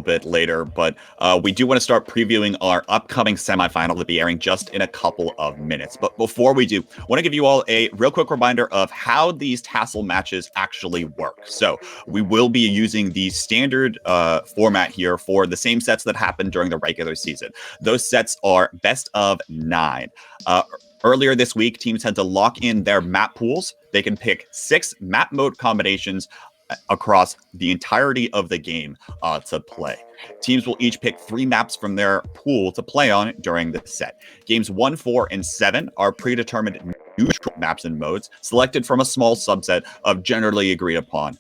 bit later, but we do want to start previewing our upcoming semifinal to be airing just in a couple of minutes. But before we do, I want to give you all a real quick reminder of how these TASL matches actually work. So we will be using the standard format here for the same sets that happened during the regular season. Those sets are best of 9. Earlier this week, teams had to lock in their map pools. They can pick 6 map mode combinations across the entirety of the game to play. Teams will each pick 3 maps from their pool to play on during the set. Games 1, 4, and 7 are predetermined neutral maps and modes selected from a small subset of generally agreed upon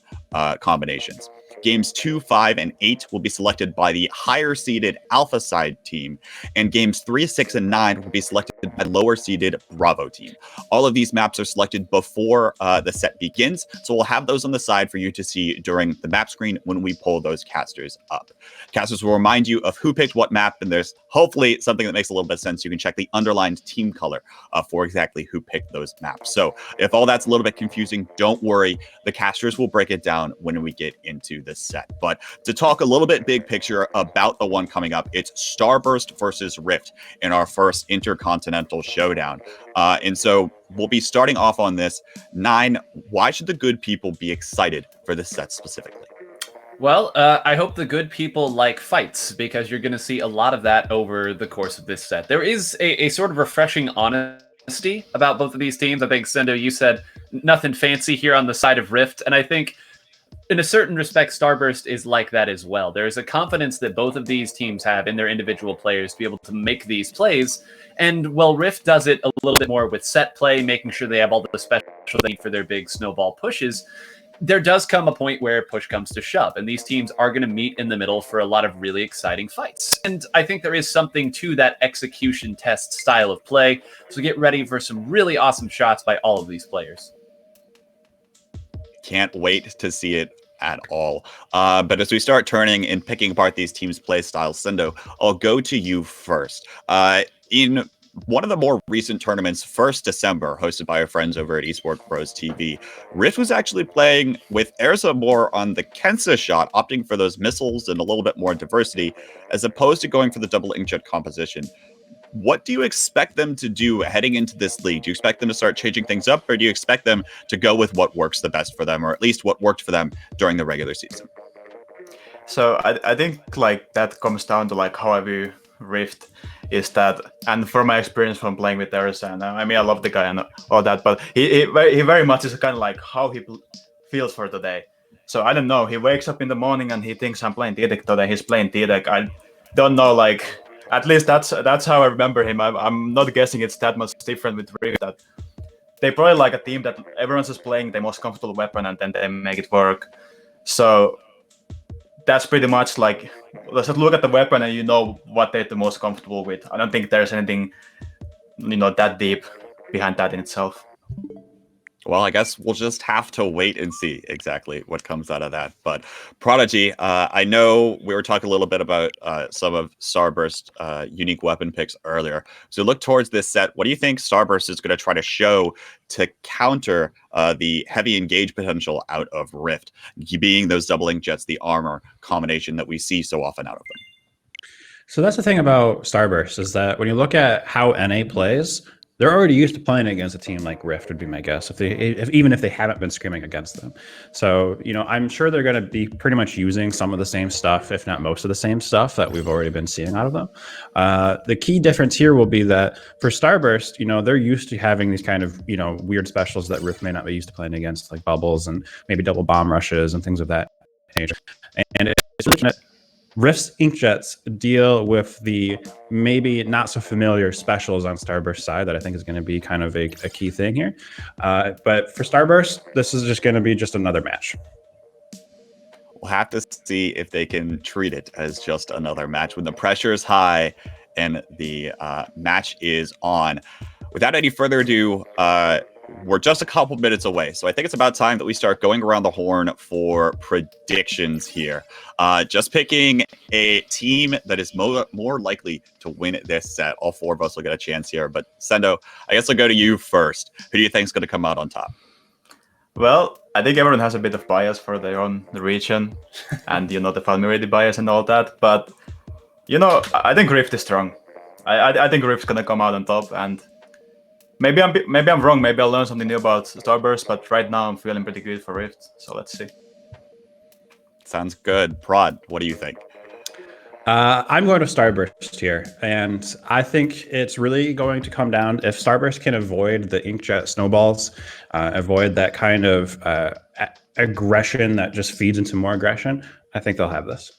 combinations. Games 2, 5, and 8 will be selected by the higher-seeded Alpha side team, and games 3, 6, and 9 will be selected by lower-seeded Bravo team. All of these maps are selected before the set begins, so we'll have those on the side for you to see during the map screen when we pull those casters up. Casters will remind you of who picked what map, and there's hopefully something that makes a little bit of sense. You can check the underlined team color for exactly who picked those maps. So if all that's a little bit confusing, don't worry. The casters will break it down when we get into the set. But to talk a little bit big picture about the one coming up, it's Starburst versus Rift in our first Intercontinental Showdown. And so we'll be starting off on this. 9, why should the good people be excited for this set specifically? Well, I hope the good people like fights, because you're going to see a lot of that over the course of this set. There is a sort of refreshing honesty about both of these teams. I think, Sendo, you said nothing fancy here on the side of Rift, and I think in a certain respect, Starburst is like that as well. There's a confidence that both of these teams have in their individual players to be able to make these plays. And while Rift does it a little bit more with set play, making sure they have all the special they need for their big snowball pushes, there does come a point where push comes to shove, and these teams are going to meet in the middle for a lot of really exciting fights. And I think there is something to that execution test style of play, so get ready for some really awesome shots by all of these players. Can't wait to see it at all. But as we start turning and picking apart these teams' play styles, Sendo, I'll go to you first. In one of the more recent tournaments, 1st December, hosted by our friends over at Esports Pros TV, Rift was actually playing with Erza more on the Kensa shot, opting for those missiles and a little bit more diversity, as opposed to going for the double inkjet composition. What do you expect them to do heading into this league? Do you expect them to start changing things up, or do you expect them to go with what works the best for them, or at least what worked for them during the regular season? So I think like that comes down to like how I view Rift is that, and from my experience from playing with Erza, and I mean I love the guy and all that, but he very much is kind of like how he feels for today. So I don't know. He wakes up in the morning and he thinks I'm playing T-Deck today. He's playing T-Deck. I don't know. Like at least that's how I remember him. I'm not guessing it's that much different with Rift. That they probably like a team that everyone's just playing the most comfortable weapon and then they make it work. So that's pretty much like, let's just look at the weapon and you know what they're the most comfortable with. I don't think there's anything, that deep behind that in itself. Well, I guess we'll just have to wait and see exactly what comes out of that. But Prodigy, I know we were talking a little bit about some of Starburst unique weapon picks earlier. So look towards this set. What do you think Starburst is going to try to show to counter the heavy engage potential out of Rift, being those double inkjets, the armor combination that we see so often out of them? So that's the thing about Starburst, is that when you look at how NA plays, they're already used to playing against a team like Rift, would be my guess, even if they haven't been scrimming against them. So, I'm sure they're going to be pretty much using some of the same stuff, if not most of the same stuff that we've already been seeing out of them. The key difference here will be that for Starburst, they're used to having these kind of, weird specials that Rift may not be used to playing against, like bubbles and maybe double bomb rushes and things of that nature. And it's fortunate Rift's inkjets deal with the maybe not so familiar specials on Starburst side that I think is going to be kind of a key thing here. But for Starburst, this is just going to be just another match. We'll have to see if they can treat it as just another match when the pressure is high and the match is on. Without any further ado, we're just a couple minutes away, so I think it's about time that we start going around the horn for predictions here. Just picking a team that is more likely to win this set. All 4 of us will get a chance here, but Sendo, I guess I'll go to you first. Who do you think is going to come out on top? Well, I think everyone has a bit of bias for their own region, and the familiarity bias and all that. But I think Rift is strong. I think Rift's gonna come out on top, and maybe I'm wrong. Maybe I'll learn something new about Starburst. But right now, I'm feeling pretty good for Rift. So let's see. Sounds good. Prod, what do you think? I'm going to Starburst here, and I think it's really going to come down if Starburst can avoid the inkjet snowballs, avoid that kind of aggression that just feeds into more aggression. I think they'll have this.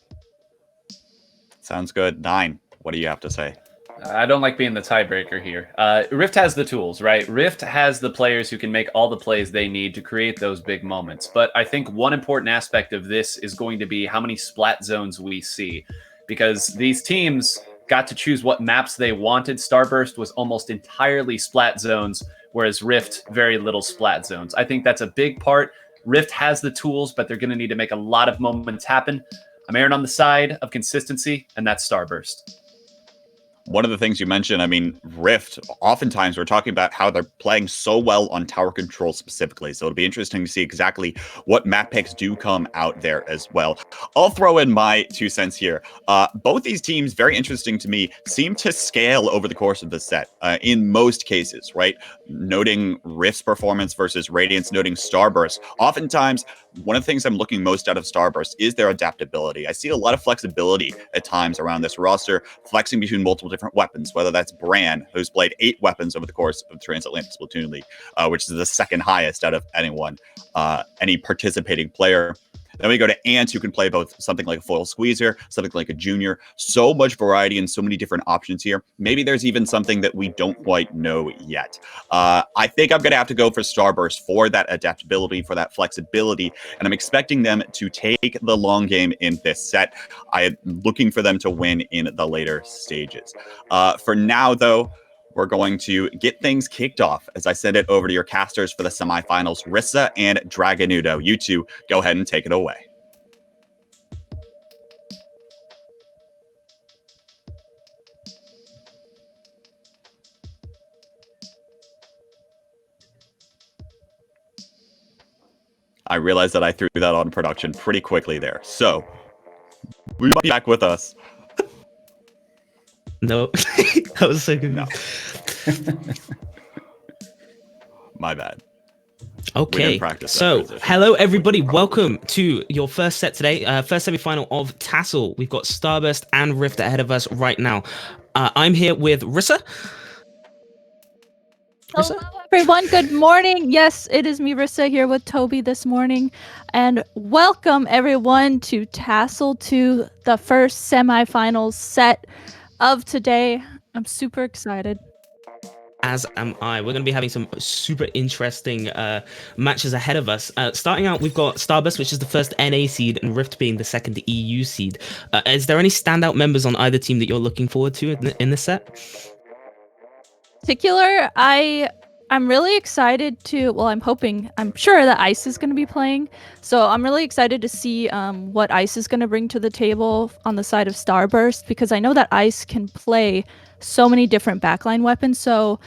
Sounds good. 9, what do you have to say? I don't like being the tiebreaker here. Rift has the tools, right? Rift has the players who can make all the plays they need to create those big moments. But I think one important aspect of this is going to be how many splat zones we see. Because these teams got to choose what maps they wanted. Starburst was almost entirely splat zones, whereas Rift, very little splat zones. I think that's a big part. Rift has the tools, but they're going to need to make a lot of moments happen. I'm erring on the side of consistency, and that's Starburst. One of the things you mentioned, I mean, Rift, oftentimes we're talking about how they're playing so well on tower control specifically. So it'll be interesting to see exactly what map picks do come out there as well. I'll throw in my 2 cents here. Both these teams, very interesting to me, seem to scale over the course of the set in most cases, right? Noting Rift's performance versus Radiance, noting Starburst. Oftentimes, one of the things I'm looking most out of Starburst is their adaptability. I see a lot of flexibility at times around this roster, flexing between multiple different weapons, whether that's Bran, who's played 8 weapons over the course of Transatlantic Splatoon League, which is the second highest out of anyone, any participating player. Then we go to Ant, who can play both something like a foil squeezer, something like a junior. So much variety and so many different options here. Maybe there's even something that we don't quite know yet. I think I'm going to have to go for Starburst for that adaptability, for that flexibility, and I'm expecting them to take the long game in this set. I'm looking for them to win in the later stages. For now, though, we're going to get things kicked off as I send it over to your casters for the semifinals, Rissa and Dragonudo. You two, go ahead and take it away. I realized that I threw that on production pretty quickly there. So, we might be back with us. No, that was so good. No. My bad. Okay, so hello everybody, welcome to your first set today, first semi-final of TASL. We've got Starburst and Rift ahead of us right now. I'm here with Rissa. Hello everyone, good morning. Yes, it is me, Rissa, here with Toby this morning. And welcome everyone to TASL 2, the first semi-finals set of today. I'm super excited. As am I. We're going to be having some super interesting matches ahead of us. Starting out, we've got Starburst, which is the first NA seed, and Rift being the second EU seed. Is there any standout members on either team that you're looking forward to in this set? Particular, I'm really excited to, well, I'm sure that Ice is going to be playing. So I'm really excited to see what Ice is going to bring to the table on the side of Starburst, because I know that Ice can play so many different backline weapons. So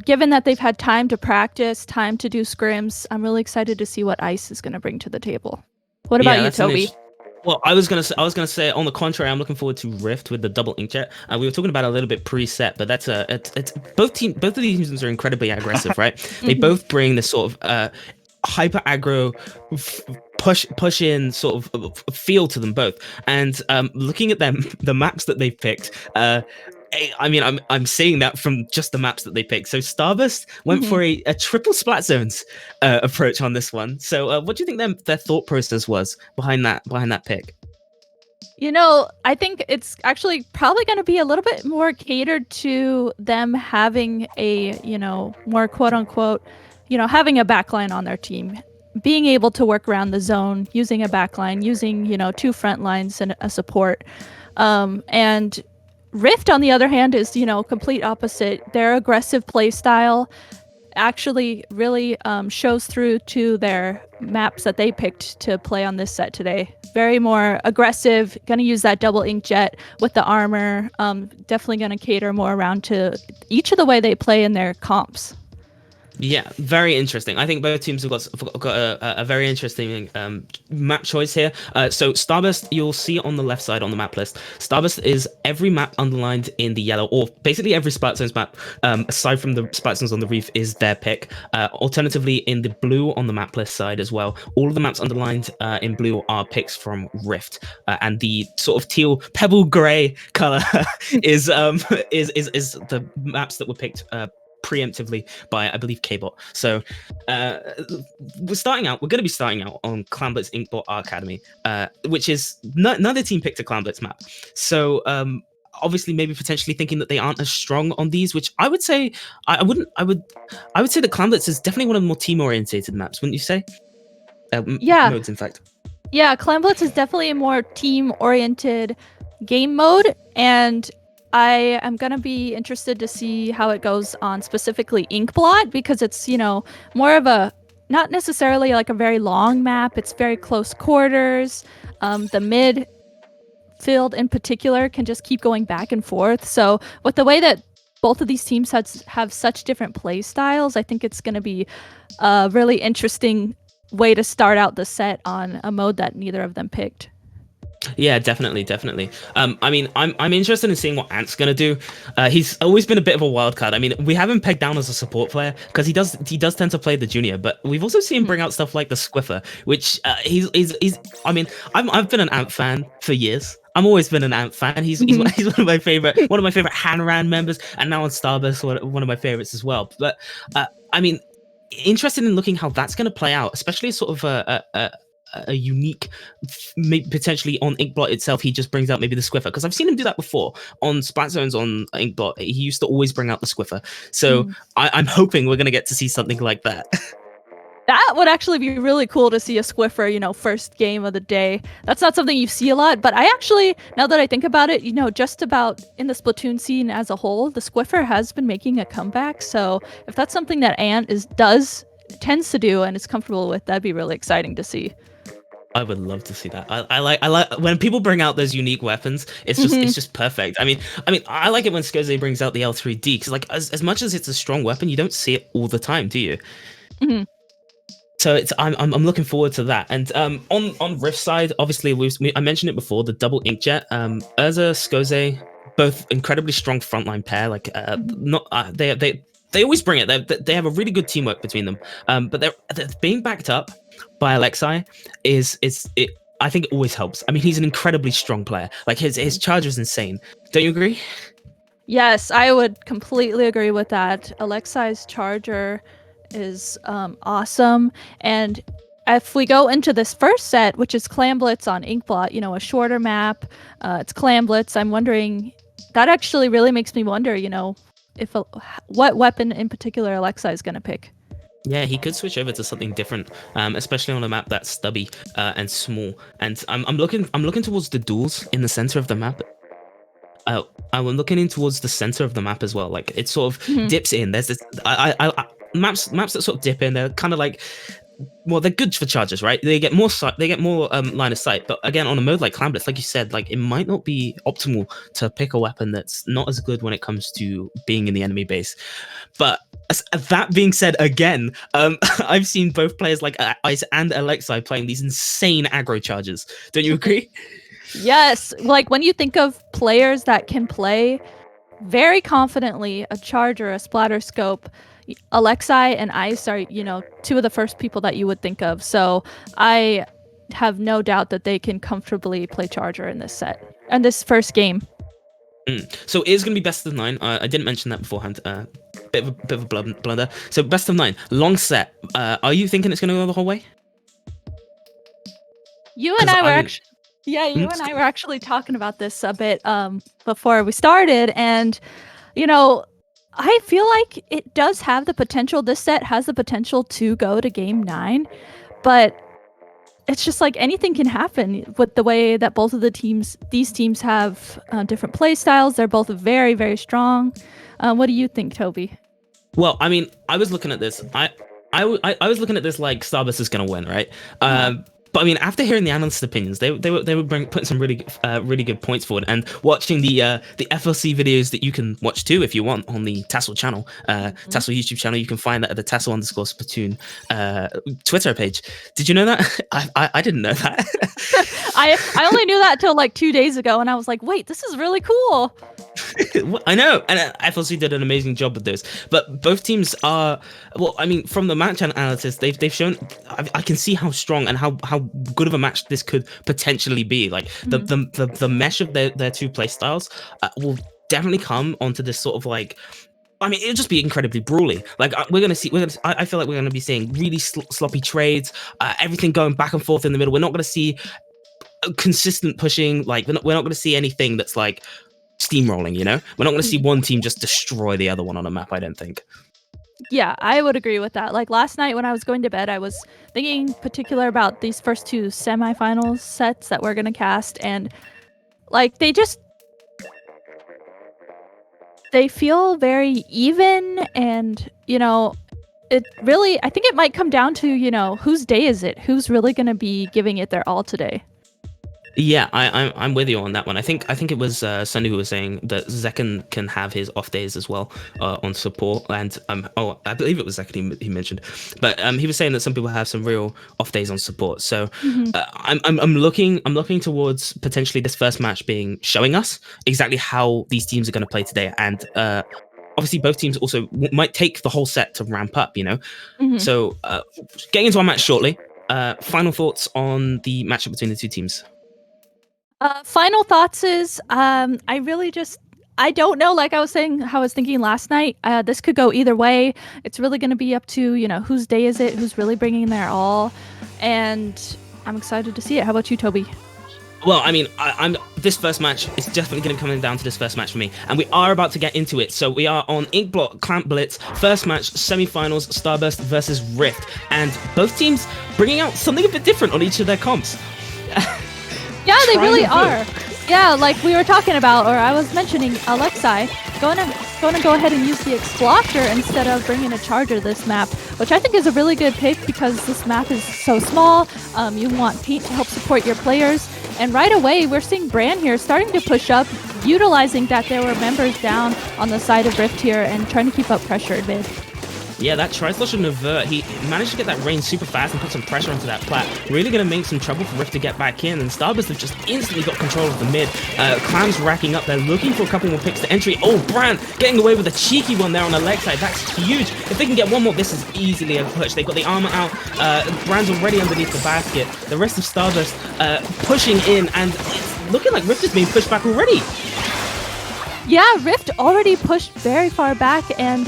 given that they've had time to practice, time to do scrims, I'm really excited to see what Ice is going to bring to the table. What about you, Toby? Well, I was gonna say on the contrary, I'm looking forward to Rift with the double inkjet. We were talking about it a little bit pre-set, but that's it's both of these teams are incredibly aggressive, right? They both bring this sort of hyper aggro push in sort of feel to them both. And looking at them, the maps that they've picked, I mean, I'm seeing that from just the maps that they picked. So Starburst went for a triple splat zones approach on this one. So what do you think their thought process was behind that pick? You know, I think it's actually probably going to be a little bit more catered to them having a, more quote unquote, having a backline on their team, being able to work around the zone, using a backline, using, 2 front lines and a support. And Rift, on the other hand, is, complete opposite. Their aggressive play style actually really shows through to their maps that they picked to play on this set today. Very more aggressive, going to use that double inkjet with the armor. Definitely going to cater more around to each of the way they play in their comps. Yeah, very interesting. I think both teams have got a very interesting map choice here. So Starburst, you'll see on the left side on the map list. Starburst is every map underlined in the yellow, or basically every Splatzones map, aside from the Splatzones on the Reef, is their pick. Alternatively, in the blue on the map list side as well, all of the maps underlined in blue are picks from Rift, and the sort of teal pebble gray color is the maps that were picked preemptively by, I believe, Kbot. So we're going to be starting out on Clanblitz Inkbot Academy, which is another team picked a Clanblitz map. So obviously maybe potentially thinking that they aren't as strong on these, which I would say I would say that Clanblitz is definitely one of the more team orientated maps, wouldn't you say? Yeah. Modes, in fact. Yeah, Clanblitz is definitely a more team-oriented game mode, and I am going to be interested to see how it goes on specifically Inkblot, because it's, more of a, not necessarily like a very long map, it's very close quarters. The mid field in particular can just keep going back and forth. So with the way that both of these teams have such different play styles, I think it's going to be a really interesting way to start out the set on a mode that neither of them picked. Yeah, definitely. I mean, I'm interested in seeing what Ant's gonna do. He's always been a bit of a wild card. I mean, we have him pegged down as a support player because he does tend to play the junior, but we've also seen him bring out stuff like the Squiffer, which he's. I mean, I've been an Ant fan for years. I've always been an Ant fan. He's one of my favorite Hanran members, and now on Starburst, one of my favorites as well. But I mean, interested in looking how that's going to play out, especially sort of a unique, maybe potentially on Inkblot itself. He just brings out maybe the Squiffer, because I've seen him do that before on Splatzones on Inkblot. He used to always bring out the Squiffer. So I'm hoping we're going to get to see something like that. That would actually be really cool to see a Squiffer, first game of the day. That's not something you see a lot, but I actually, now that I think about it, just about in the Splatoon scene as a whole, the Squiffer has been making a comeback. So if that's something that Ant tends to do and is comfortable with, that'd be really exciting to see. I would love to see that. I like when people bring out those unique weapons. It's just perfect. I mean, I like it when Skoze brings out the L3D, because like as much as it's a strong weapon, you don't see it all the time, do you? Mm-hmm. So I'm looking forward to that. And on Rift side, obviously I mentioned it before, the double inkjet. Urza, Skoze, both incredibly strong frontline pair. Like they always bring it. They have a really good teamwork between them. But they're being backed up by Alexei I think it always helps. I mean, he's an incredibly strong player. Like his charge is insane. Don't you agree? Yes, I would completely agree with that. Alexei's charger is awesome. And if we go into this first set, which is Clanblitz on Inkblot, a shorter map, it's Clanblitz. I'm wondering, that actually really makes me wonder, what weapon in particular Alexei is going to pick. Yeah, he could switch over to something different, especially on a map that's stubby and small. And I'm looking towards the duels in the center of the map. I'm looking in towards the center of the map as well. Like it sort of dips in. There's this maps that sort of dip in. They're kind of like, well, they're good for chargers, right? They get more line of sight. But again, on a mode like Clanblitz, like you said, like it might not be optimal to pick a weapon that's not as good when it comes to being in the enemy base. But that being said, again, I've seen both players like Ice and Alexei playing these insane aggro charges. Don't you agree? Yes, like when you think of players that can play very confidently a charger, a splatter scope, Alexei and Ice are, two of the first people that you would think of. So I have no doubt that they can comfortably play charger in this set and this first game. So it is going to be best of 9. I didn't mention that beforehand. Bit of a blunder. So best of 9, long set. Are you thinking it's going to go the whole way? You and I were actually talking about this a bit before we started, and I feel like it does have the potential. This set has the potential to go to game 9, but it's just like anything can happen with the way that both of these teams have different play styles. They're both very, very strong. What do you think, Toby? Well, I mean, I was looking at this. I was looking at this like Starburst is going to win, right? But I mean, after hearing the analyst opinions, they were putting some really good points forward, and watching the FLC videos that you can watch too if you want on the TASL channel, TASL YouTube channel. You can find that at the TASL_Splatoon Twitter page. Did you know that? I didn't know that. I only knew that till like 2 days ago, and I was like, wait, this is really cool. I know, and FLC did an amazing job with those. But both teams are, well, I mean, from the match analysis, they've shown. I can see how strong and how good of a match this could potentially be. Like the mesh of their two play styles will definitely come onto this sort of like. I mean, it'll just be incredibly brawly. Like I feel like we're gonna be seeing really sloppy trades, everything going back and forth in the middle. We're not gonna see consistent pushing. Like we're not gonna see anything that's like steamrolling, you know? We're not going to see one team just destroy the other one on a map, I don't think. Yeah, I would agree with that. Like last night when I was going to bed, I was thinking particular about these first two semifinals sets that we're going to cast, and like they feel very even, and you know, it really, I think it might come down to, you know, whose day is it? Who's really going to be giving it their all today? Yeah, I'm with you on that one. I think it was Sunny who was saying that Zekken can have his off days as well on support, and I believe it was Zekken he mentioned, but he was saying that some people have some real off days on support. So I'm looking towards potentially this first match showing us exactly how these teams are going to play today, and obviously both teams also might take the whole set to ramp up, you know. So getting into our match shortly. Final thoughts on the matchup between the two teams. Final thoughts is, I don't know, like I was saying, how I was thinking last night, this could go either way. It's really going to be up to, you know, whose day is it, who's really bringing their all, and I'm excited to see it. How about you, Toby? Well, I mean, this first match is definitely going to come down to this first match for me, and we are about to get into it. So we are on Inkblot Clamp Blitz, first match, semifinals, Starburst versus Rift, and both teams bringing out something a bit different on each of their comps. Yeah, they really are. Yeah, like we were talking about, or I was mentioning, Alexei going to go ahead and use the Exploiter instead of bringing a Charger this map, which I think is a really good pick because this map is so small. You want paint to help support your players, and right away we're seeing Bran here starting to push up, utilizing that there were members down on the side of Rift here and trying to keep up pressure in mid. Yeah, that tri-slash and avert, he managed to get that range super fast and put some pressure onto that plat. Really going to make some trouble for Rift to get back in, and Starburst have just instantly got control of the mid. Clam's racking up, they're looking for a couple more picks to entry. Oh, Bran getting away with a cheeky one there on the leg side. That's huge. If they can get one more, this is easily a push. They've got the armor out. Bran's already underneath the basket. The rest of Starburst pushing in, and it's looking like Rift is being pushed back already. Yeah, Rift already pushed very far back, and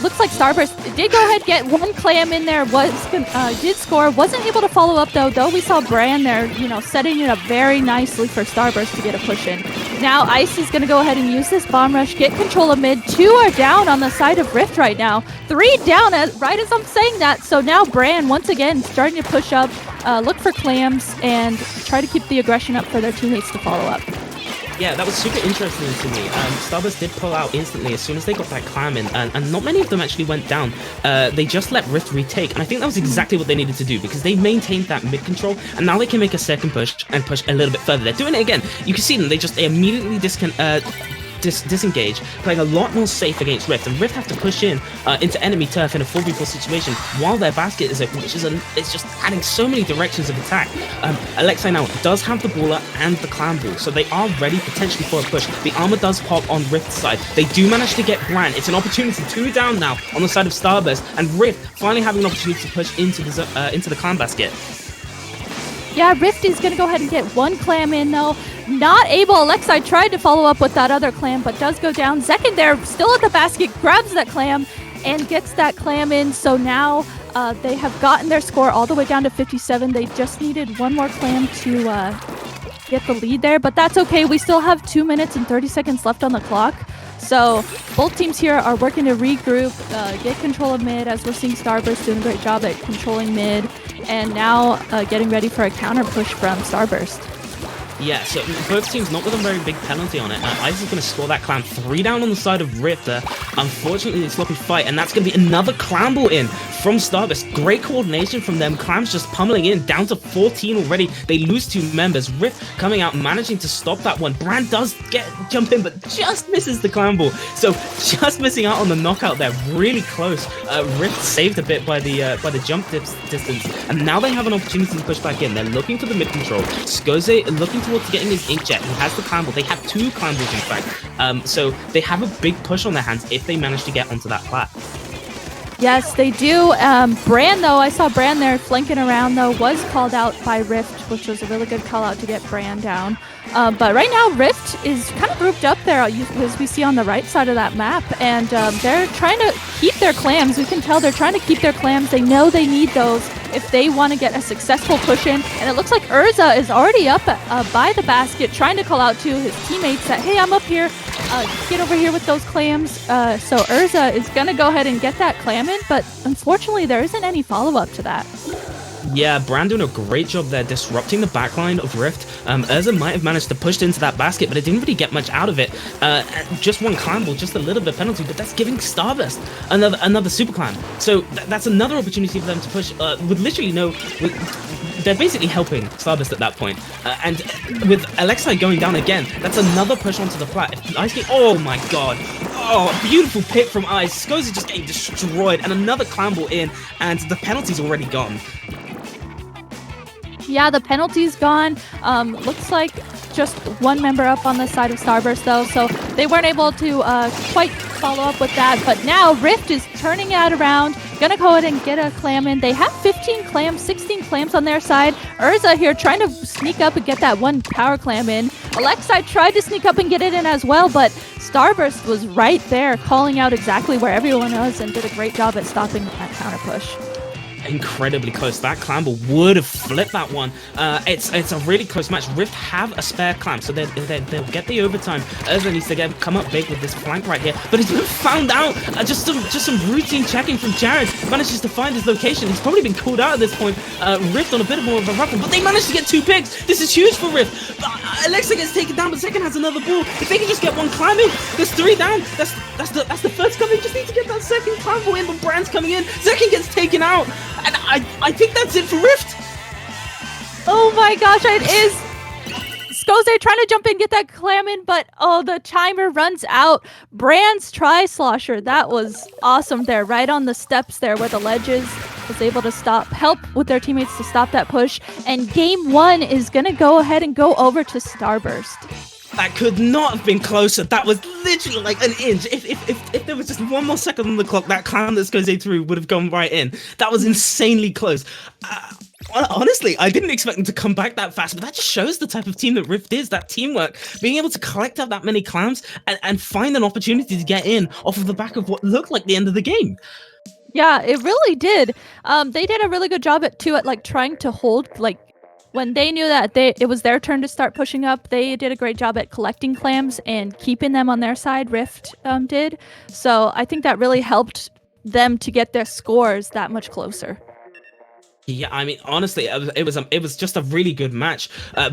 looks like Starburst did go ahead, get one clam in there, did score, wasn't able to follow up though we saw Bran there, you know, setting it up very nicely for Starburst to get a push in. Now Ice is going to go ahead and use this bomb rush, get control of mid. 2 are down on the side of Rift right now. 3 down right as I'm saying that, so now Bran once again starting to push up, look for clams, and try to keep the aggression up for their teammates to follow up. Yeah, that was super interesting to me. Starburst did pull out instantly as soon as they got that clam in, and not many of them actually went down. They just let Rift retake, and I think that was exactly what they needed to do because they maintained that mid control, and now they can make a second push and push a little bit further. They're doing it again. You can see them. They immediately disengage, playing a lot more safe against Rift, and Rift have to push into enemy turf in a 4v4 situation while their basket is open, which is it's just adding so many directions of attack. Alexei now does have the baller and the clam ball, so they are ready potentially for a push. The armor does pop on Rift's side. They do manage to get Bran. It's an opportunity, 2 down now on the side of Starburst, and Rift finally having an opportunity to push into the clam basket. Yeah, Rift is going to go ahead and get one clam in, though. Not able. Alexei tried to follow up with that other clam, but does go down. Zekken there, still at the basket, grabs that clam and gets that clam in. So now they have gotten their score all the way down to 57. They just needed one more clam to get the lead there, but that's okay. We still have 2 minutes and 30 seconds left on the clock. So both teams here are working to regroup, get control of mid, as we're seeing Starburst doing a great job at controlling mid, and now getting ready for a counter push from Starburst. Yeah, so both teams not with a very big penalty on it. Ice is going to score that clam. 3 down on the side of Rift. Unfortunately, a sloppy fight, and that's going to be another clam ball in from Starburst. Great coordination from them. Clams just pummeling in, down to 14 already. They lose 2 members. Rift coming out, managing to stop that one. Brand does jump in, but just misses the clam ball. So just missing out on the knockout there. Really close. Rift saved a bit by the jump distance, and now they have an opportunity to push back in. They're looking for the mid control. Skoze looking towards getting his inkjet. He has the clam ball. They have 2 clam balls in fact. So they have a big push on their hands if they manage to get onto that plat. Yes, they do. Brand, though, I saw Brand there flanking around, though, was called out by Rift, which was a really good call out to get Brand down. But right now, Rift is kind of grouped up there, as we see on the right side of that map, and they're trying to keep their clams. We can tell they're trying to keep their clams. They know they need those if they want to get a successful push in. And it looks like Urza is already up by the basket, trying to call out to his teammates that, hey, I'm up here. Get over here with those clams. So Urza is going to go ahead and get that clam in, but unfortunately, there isn't any follow-up to that. Yeah, Brand doing a great job there disrupting the backline of Rift. Urza might have managed to push into that basket, but it didn't really get much out of it. Just one clam ball, just a little bit of penalty, but that's giving Starburst another super clam. So that's another opportunity for them to push with literally they're basically helping Starburst at that point. And with Alexei going down again, that's another push onto the plat. If Ice King, oh my god. Oh, beautiful pick from Ice. Skozy just getting destroyed, and another clam ball in, and the penalty's already gone. Yeah, the penalty's gone. Looks like just one member up on the side of Starburst, though, so they weren't able to quite follow up with that. But now Rift is turning it around, gonna go ahead and get a clam in. They have 15 clams, 16 clams on their side. Urza here trying to sneak up and get that one power clam in. Alexei tried to sneak up and get it in as well, but Starburst was right there, calling out exactly where everyone was and did a great job at stopping that counter push. Incredibly close. That clam ball would have flipped that one. It's a really close match. Rift have a spare clam, so they'll get the overtime. Urza needs to come up big with this flank right here, but he's been found out. Just some routine checking from Jared. Manages to find his location. He's probably been called out at this point. Rift on a bit more of a rough one, but they managed to get 2 picks. This is huge for Rift. Alexa gets taken down, but Second has another ball. If they can just get one clam in, there's 3 down. That's the first clam. They just need to get that second clam ball in, but Brand's coming in. Second gets taken out. And I think that's it for Rift. Oh my gosh, it is. Skoze trying to jump in, get that clam in, but oh, the timer runs out. Brand's tri-slosher, that was awesome there, right on the steps there where the ledge is, was able to help with their teammates to stop that push. And game 1 is going to go ahead and go over to Starburst. That could not have been closer. That was literally like an inch. If there was just one more second on the clock, that clam that Skoze through would have gone right in. That was insanely close. Honestly, I didn't expect them to come back that fast, but that just shows the type of team that Rift is, that teamwork. Being able to collect up that many clams and find an opportunity to get in off of the back of what looked like the end of the game. Yeah, it really did. They did a really good job at like trying to hold, like, when they knew that it was their turn to start pushing up, they did a great job at collecting clams and keeping them on their side. Rift did. So I think that really helped them to get their scores that much closer. Yeah, I mean, honestly, it was just a really good match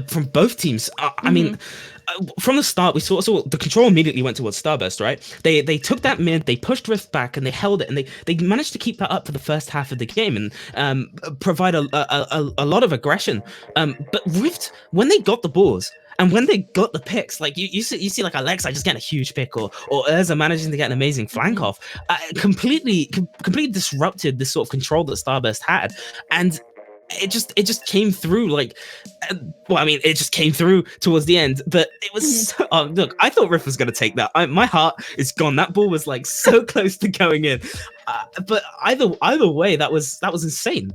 from both teams. I mean, from the start, we saw the control immediately went towards Starburst, right? They took that mid, they pushed Rift back, and they held it, and they managed to keep that up for the first half of the game and provide a lot of aggression. But Rift, when they got the balls, and when they got the picks, like you see like Alexei just getting a huge pick, or Urza managing to get an amazing flank off, completely disrupted this sort of control that Starburst had, and it just came through like, well, I mean, it just came through towards the end, but it was look, I thought Riff was going to take that. My heart is gone. That ball was like so close to going in, but either way, that was insane.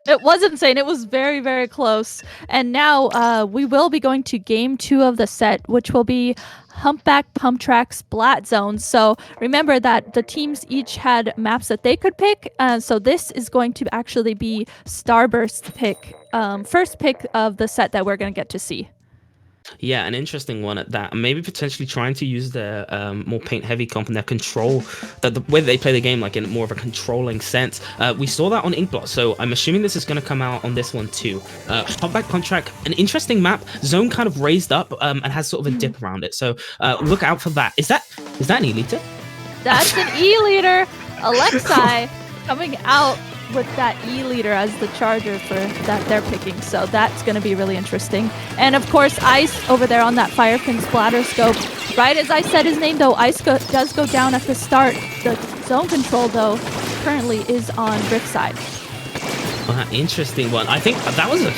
It was insane. It was very, very close. And now we will be going to game 2 of the set, which will be Humpback, Pump Track, Splat Zones. So remember that the teams each had maps that they could pick. So this is going to actually be Starburst's pick, first pick of the set that we're going to get to see. Yeah, an interesting one at that. And maybe potentially trying to use their more paint-heavy comp and their control, the way they play the game, like in more of a controlling sense. We saw that on Inkblot, so I'm assuming this is going to come out on this one too. Humpback Punch Track, an interesting map. Zone kind of raised up and has sort of a dip around it. So look out for that. Is that an E-liter? That's an E-liter. Alexei coming out with that E leader as the charger for that they're picking, so that's going to be really interesting. And of course, Ice over there on that Firepin splatter scope. Right as I said his name, though, Ice does go down at the start. The zone control, though, currently is on Rift side. Interesting one. I think that was a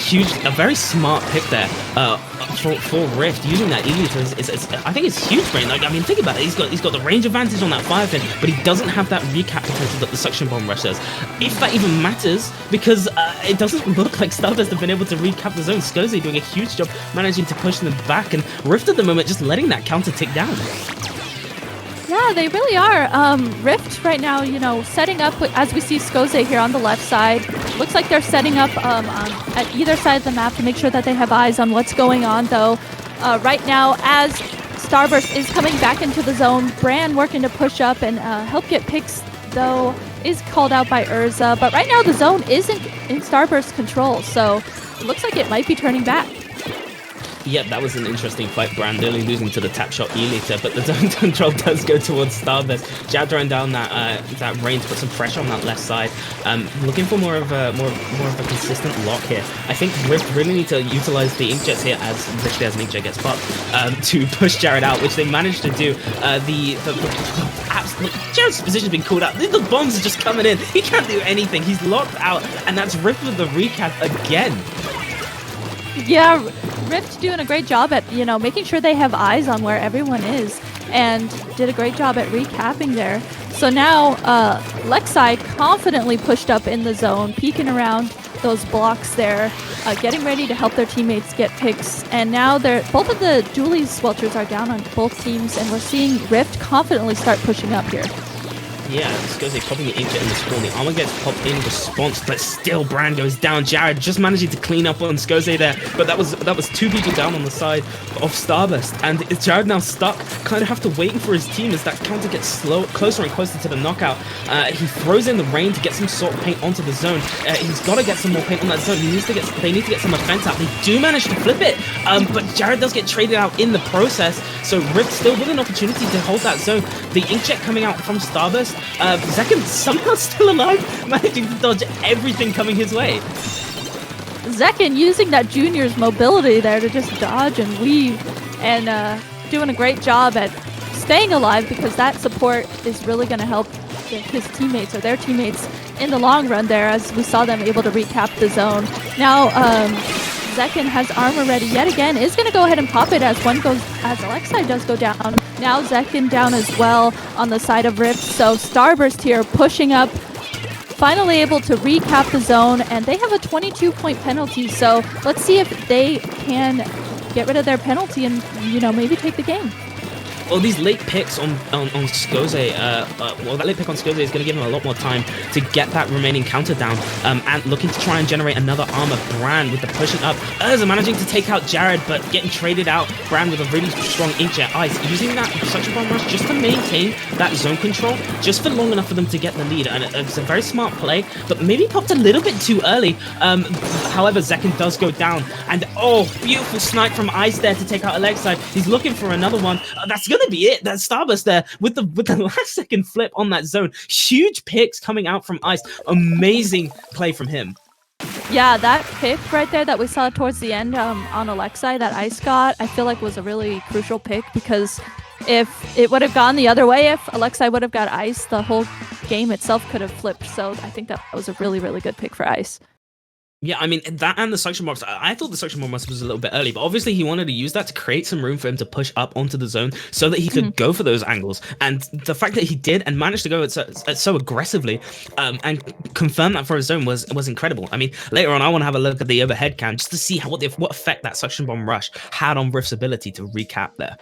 very smart pick there for Rift. Using that E-liter I think it's huge brain. Like, I mean, think about it. He's got the range advantage on that Firefin, but he doesn't have that recap potential that the Suction Bomb Rush does. If that even matters, because it doesn't look like Starburst have been able to recap the zone. Skoze doing a huge job managing to push them back, and Rift at the moment just letting that counter tick down. Yeah, they really are. Rift right now, you know, setting up, as we see Skoze here on the left side. Looks like they're setting up at either side of the map to make sure that they have eyes on what's going on, though. Right now, as Starburst is coming back into the zone, Bran working to push up and help get picks, though, is called out by Urza. But right now, the zone isn't in Starburst's control, so it looks like it might be turning back. Yep, that was an interesting fight. Bran nearly losing to the tap shot E-liter, but the zone control does go towards Starburst. Jab drawing down that range, put some pressure on that left side. Looking for more of a consistent lock here. I think Rift really need to utilize the inkjets here as literally as an inkjet gets popped to push Jared out, which they managed to do. Jared's position's been called out. The bombs are just coming in. He can't do anything. He's locked out, and that's Rift with the recap again. Yeah, Rift doing a great job at, you know, making sure they have eyes on where everyone is, and did a great job at recapping there. So now Lexi confidently pushed up in the zone, peeking around those blocks there, getting ready to help their teammates get picks. And now both of the Julie's Swelters are down on both teams, and we're seeing Rift confidently start pushing up here. Yeah, Skoze popping the inkjet in the spawn. The armor gets popped in response, but still Bran goes down. Jared just managing to clean up on Skoze there, but that was two people down on the side of Starburst, and Jared now stuck, kind of have to wait for his team as that counter gets closer and closer to the knockout. He throws in the rain to get some sort of paint onto the zone. He's got to get some more paint on that zone. They need to get some offense out. They do manage to flip it, but Jared does get traded out in the process. So Rift still with an opportunity to hold that zone. The inkjet coming out from Starburst. Zekken somehow still alive, managing to dodge everything coming his way. Zekken using that junior's mobility there to just dodge and weave, and doing a great job at staying alive, because that support is really going to help his teammates, or their teammates, in the long run there, as we saw them able to recap the zone. Now, Zekken has armor ready yet again, is going to go ahead and pop it as Alexei does go down. Now Zekken down as well on the side of Rift, so Starburst here pushing up, finally able to recap the zone, and they have a 22-point penalty, so let's see if they can get rid of their penalty and, you know, maybe take the game. Well, these late picks on Skoze, that late pick on Skoze is going to give him a lot more time to get that remaining counter down, and looking to try and generate another armor. Bran with the pushing up. Urza managing to take out Jared, but getting traded out. Bran with a really strong inkjet ice, using that Suction Bomb Rush just to maintain that zone control, just for long enough for them to get the lead. And it's a very smart play, but maybe popped a little bit too early. However, Zekken does go down, and beautiful snipe from Ice there to take out Alexei. He's looking for another one. That's gonna be it. That Starburst there with the last second flip on that zone. Huge picks coming out from Ice. Amazing play from him. Yeah, that pick right there that we saw towards the end on Alexei that Ice got, I feel like was a really crucial pick, because if it would have gone the other way, if Alexei would have got Ice, the whole game itself could have flipped. So I think that was a really, really good pick for Ice. Yeah, I mean, that and the Suction Bomb, I thought the Suction Bomb was a little bit early, but obviously he wanted to use that to create some room for him to push up onto the zone so that he could go for those angles. And the fact that he did and managed to go so aggressively and confirm that for his zone was incredible. I mean, later on, I want to have a look at the overhead cam just to see what effect that Suction Bomb Rush had on Rift's ability to recap there.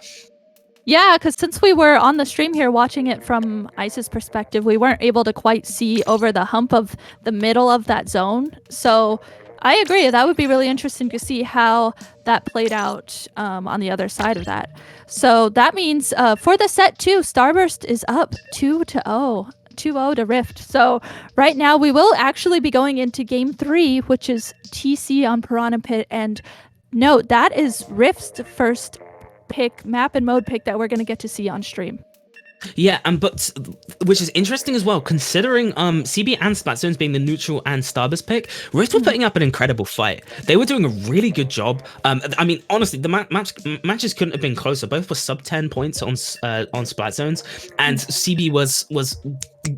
Yeah, because since we were on the stream here watching it from Ice's perspective, we weren't able to quite see over the hump of the middle of that zone. So I agree. That would be really interesting to see how that played out on the other side of that. So that means for the set 2, Starburst is up 2-0. 2-0 to Rift. So right now we will actually be going into game 3, which is TC on Piranha Pit. And note, that is Rift's first pick, map and mode pick, that we're going to get to see on stream. Yeah, and but which is interesting as well, considering CB and Splatzones being the neutral and Starburst pick, Rift were putting up an incredible fight. They were doing a really good job. I mean, honestly, the matches couldn't have been closer. Both were sub 10 points on Splatzones, and CB was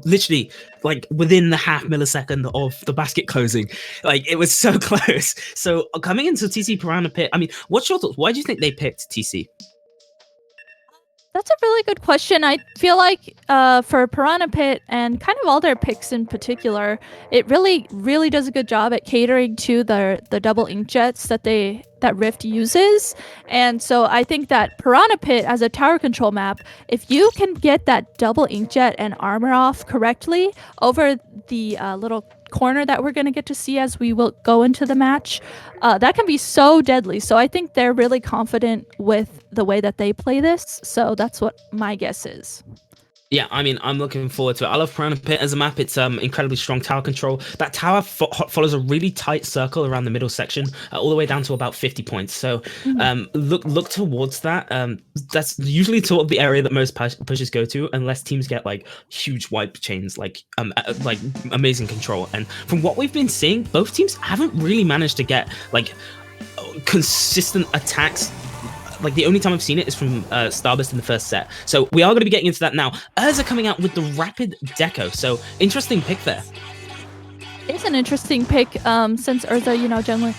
literally like within the half millisecond of the basket closing. Like it was so close. So coming into TC Piranha Pit, I mean, what's your thoughts? Why do you think they picked TC? That's a really good question. I feel like for Piranha Pit and kind of all their picks in particular, it really, really does a good job at catering to the double inkjets that Rift uses. And so I think that Piranha Pit as a tower control map, if you can get that double inkjet and armor off correctly over the little corner that we're going to get to see as we will go into the match, that can be so deadly. So I think they're really confident with the way that they play this. So that's what my guess is. Yeah, I mean, I'm looking forward to it. I love Piranha Pit as a map. It's incredibly strong tower control. That tower follows a really tight circle around the middle section, all the way down to about 50 points. So look towards that. That's usually sort of the area that most pushes go to, unless teams get like huge wipe chains, like amazing control. And from what we've been seeing, both teams haven't really managed to get like consistent attacks. Like the only time I've seen it is from Starburst in the first set. So we are going to be getting into that now. Urza coming out with the Rapid Deco. So interesting pick there. It's an interesting pick since Urza, generally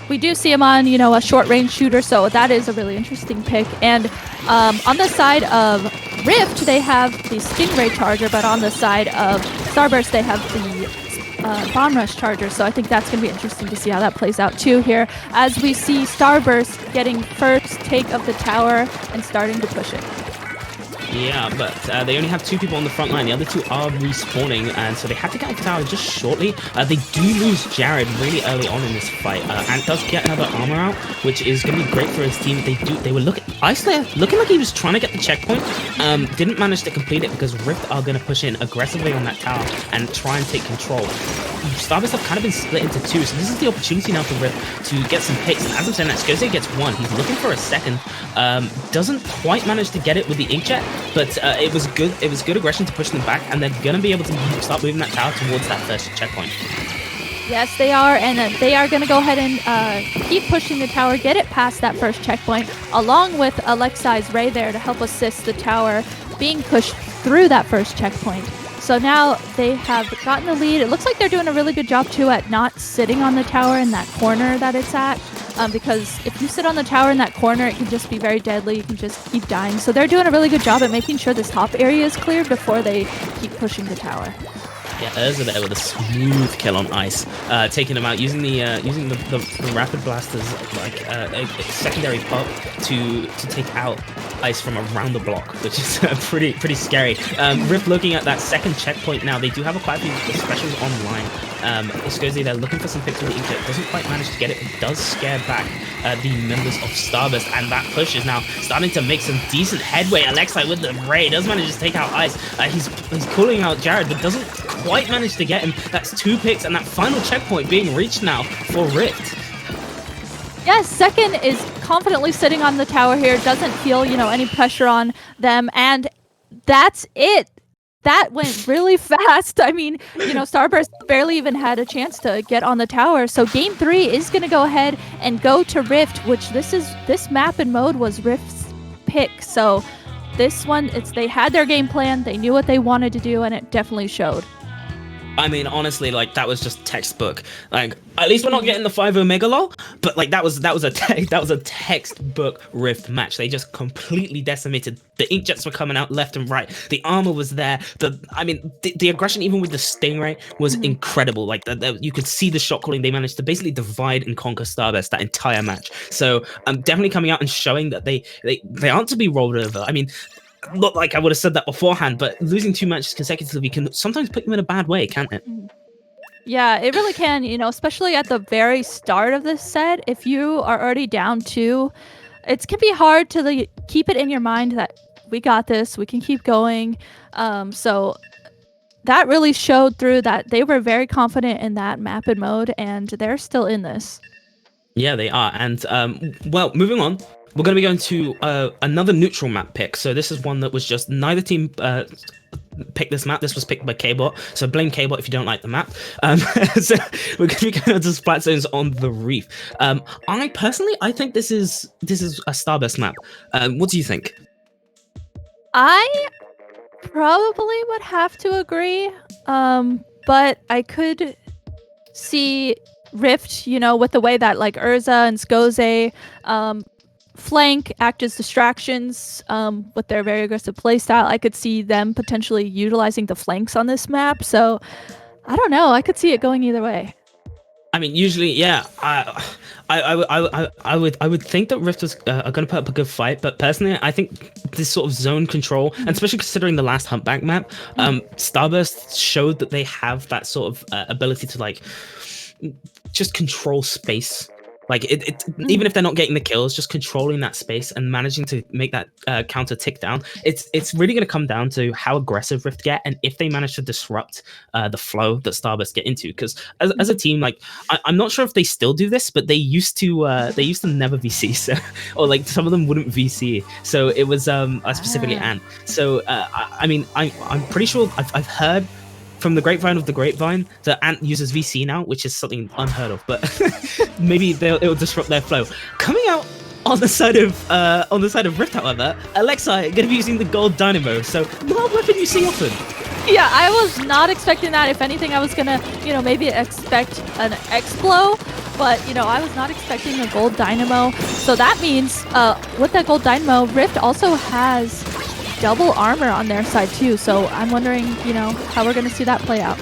we do see him on, a short range shooter. So that is a really interesting pick. And on the side of Rift, they have the Stingray Charger, but on the side of Starburst, they have the Bomb Rush Charger, so I think that's going to be interesting to see how that plays out too here as we see Starburst getting first take of the tower and starting to push it. Yeah, but they only have 2 people on the front line. The other 2 are respawning, and so they had to get off the tower just shortly. They do lose Jared really early on in this fight. Ant does get another armor out, which is going to be great for his team. They were looking like he was trying to get the checkpoint. Didn't manage to complete it because Rift are going to push in aggressively on that tower and try and take control. Starburst have kind of been split into 2, so this is the opportunity now for Rift to get some picks. And as I'm saying that, Skose gets 1. He's looking for a second. Doesn't quite manage to get it with the inkjet, but it was good. It was good aggression to push them back, and they're going to be able to start moving that tower towards that first checkpoint. Yes, they are, and they are going to go ahead and keep pushing the tower, get it past that first checkpoint, along with Alexai's Ray there to help assist the tower being pushed through that first checkpoint. So now they have gotten the lead. It looks like they're doing a really good job too at not sitting on the tower in that corner that it's at. Because if you sit on the tower in that corner, it can just be very deadly. You can just keep dying. So they're doing a really good job at making sure this top area is cleared before they keep pushing the tower. Yeah, Urza there with a smooth kill on ice, taking him out using the rapid blasters like a secondary pop to take out ice from around the block, which is pretty scary. Rift looking at that second checkpoint now. They do have quite a few specials online. Skose, they're looking for some picks with the inkjet. Doesn't quite manage to get it, but does scare back the members of Starburst, and that push is now starting to make some decent headway. Alexai with the Ray does manage to take out ice. He's calling out Jared, but doesn't quite manage to get him. That's 2 picks, and that final checkpoint being reached now for Rift. Yes, second is confidently sitting on the tower here, doesn't feel, any pressure on them, and that's it. That went really fast. I mean, Starburst barely even had a chance to get on the tower. So game 3 is going to go ahead and go to Rift, which this map and mode was Rift's pick. So this one, they had their game plan, they knew what they wanted to do, and it definitely showed. I mean, honestly, like that was just textbook. Like, at least we're not getting the 5 Omega lol, but like that was a textbook Rift match. They just completely decimated. The inkjets were coming out left and right. The armor was there. The aggression, even with the Stingray, was incredible. Like you could see the shot calling. They managed to basically divide and conquer Starburst that entire match. So I'm definitely coming out and showing that they aren't to be rolled over. I mean, not like I would have said that beforehand, but losing 2 matches consecutively can sometimes put you in a bad way, can't it? Yeah, it really can, especially at the very start of this set. If you are already down 2, it can be hard to keep it in your mind that we got this, we can keep going. So that really showed through that they were very confident in that map and mode, and they're still in this. Yeah, they are. And well, moving on we're going to be going to another neutral map pick. So this is one that was just neither team picked this map. This was picked by K-Bot. So blame K-Bot if you don't like the map. So we're going to be going to Splat Zones on the Reef. I think this is a Starburst map. What do you think? I probably would have to agree, but I could see Rift, with the way that like Urza and Skoze flank, act as distractions with their very aggressive playstyle. I could see them potentially utilizing the flanks on this map. So I don't know. I could see it going either way. I mean, usually, yeah. I would think that Rift are going to put up a good fight, but personally, I think this sort of zone control, and especially considering the last Humpback map, Starburst showed that they have that sort of ability to like just control space. Like even if they're not getting the kills, just controlling that space and managing to make that counter tick down. It's really going to come down to how aggressive Rift get and if they manage to disrupt the flow that Starburst get into. Because as a team, like I'm not sure if they still do this, but they used to never VC, so or like some of them wouldn't VC. So it was specifically Ant. So I mean I'm pretty sure I've heard from the grapevine of the grapevine that Ant uses VC now, which is something unheard of, but maybe it'll disrupt their flow. Coming out on the side of Rift, however, Alexei going to be using the gold dynamo, so not a weapon you see often. Yeah, I was not expecting that. If anything, I was gonna, maybe expect an X-Blow, but, I was not expecting a gold dynamo. So that means, with that gold dynamo, Rift also has double armor on their side too, so I'm wondering, how we're going to see that play out.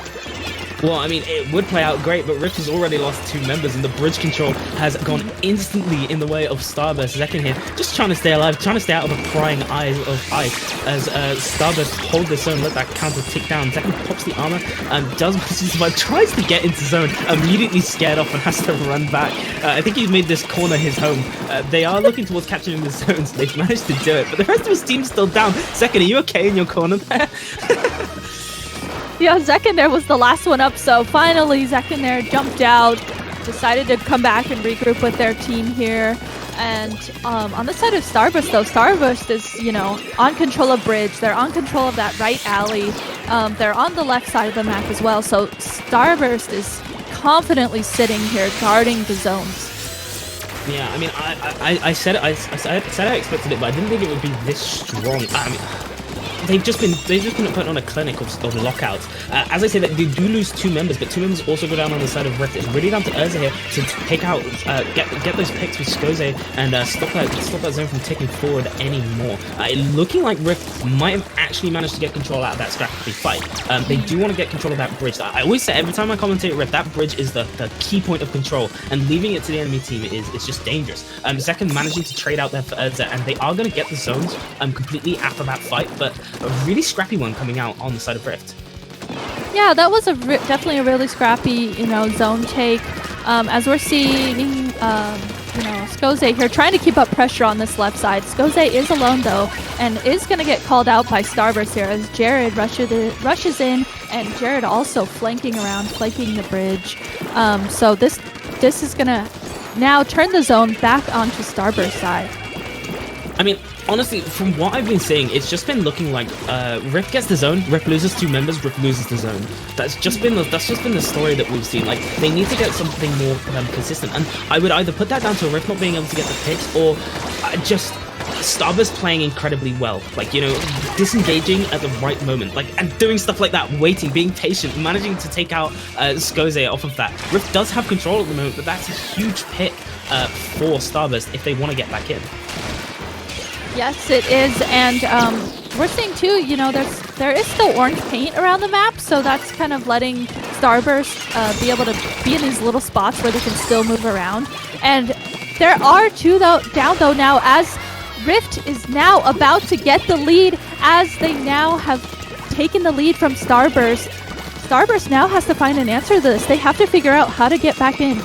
Well, I mean, it would play out great, but Rift has already lost 2 members, and the bridge control has gone instantly in the way of Starburst. Zekken here, just trying to stay alive, trying to stay out of the prying eyes of Ice, as Starburst hold the zone, let that counter tick down. Zekken pops the armor, and does but tries to get into zone, immediately scared off and has to run back. I think he's made this corner his home. They are looking towards capturing the zones. They've managed to do it, but the rest of his team's still down. Zekken, are you okay in your corner there? Yeah, Zekken there was the last one up, so finally Zekken there jumped out, decided to come back and regroup with their team here. And on the side of Starburst, though, Starburst is, on control of bridge. They're on control of that right alley. They're on the left side of the map as well. So Starburst is confidently sitting here guarding the zones. Yeah, I mean, I said it. I said I expected it, but I didn't think it would be this strong. I mean, they've just been putting on a clinic of lockouts. As I say, that they do lose 2 members, but 2 members also go down on the side of Rift. It's really down to Urza here to take out, get those picks with Skoze and stop that zone from ticking forward anymore. Looking like Rift might have actually managed to get control out of that scrappy fight. They do want to get control of that bridge. I always say every time I commentate Rift, that bridge is the key point of control, and leaving it to the enemy team is just dangerous. Second, managing to trade out there for Urza, and they are going to get the zones completely after that fight, but a really scrappy one coming out on the side of Rift. Yeah, that was definitely a really scrappy, zone take. As we're seeing, Skoze here trying to keep up pressure on this left side. Skoze is alone though, and is going to get called out by Starburst here as Jared rushes in, and Jared also flanking the bridge. So this is going to now turn the zone back onto Starburst's side. I mean, honestly, from what I've been seeing, it's just been looking like Rift gets the zone, Rift loses 2 members, Rift loses the zone. That's just been the story that we've seen. Like, they need to get something more consistent, and I would either put that down to Rift not being able to get the picks, or just Starburst playing incredibly well. Like, disengaging at the right moment, like, and doing stuff like that, waiting, being patient, managing to take out Skoze off of that. Rift does have control at the moment, but that's a huge pick for Starburst if they want to get back in. Yes, it is, and we're seeing too, there is still orange paint around the map, so that's kind of letting Starburst be able to be in these little spots where they can still move around. And there are 2 down though now, as Rift is now about to get the lead, as they now have taken the lead from Starburst. Starburst now has to find an answer to this. They have to figure out how to get back in.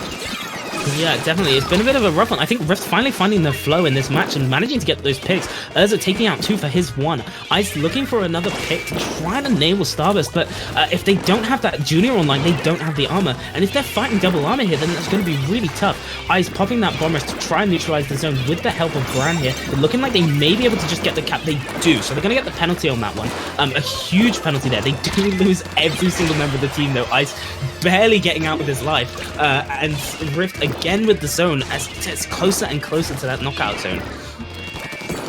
Yeah, definitely. It's been a bit of a rough one. I think Rift finally finding the flow in this match and managing to get those picks. Urza taking out 2 for his 1. Ice looking for another pick to try to enable Starburst, but if they don't have that Junior online, they don't have the armor. And if they're fighting double armor here, then that's going to be really tough. Ice popping that Bombers to try and neutralize the zone with the help of Gran here. They're looking like they may be able to just get the cap. They do, so they're going to get the penalty on that one. A huge penalty there. They do lose every single member of the team, though. Ice barely getting out with his life. And Rift again with the zone as it's closer and closer to that knockout zone.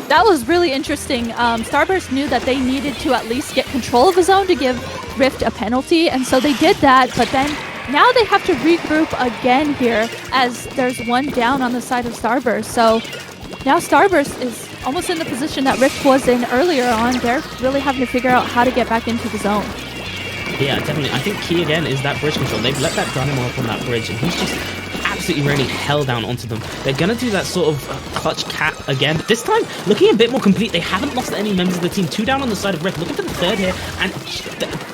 That was really interesting. Starburst knew that they needed to at least get control of the zone to give Rift a penalty, and so they did that, but then now they have to regroup again here as there's 1 down on the side of Starburst. So now Starburst is almost in the position that Rift was in earlier on. They're really having to figure out how to get back into the zone. Yeah, definitely. I think key again is that bridge control. They've let that Dynamo up on that bridge, and he's just absolutely really hell down onto them. They're going to do that sort of clutch cap again. This time, looking a bit more complete. They haven't lost any members of the team. 2 down on the side of Rift. Looking for the 3rd here, and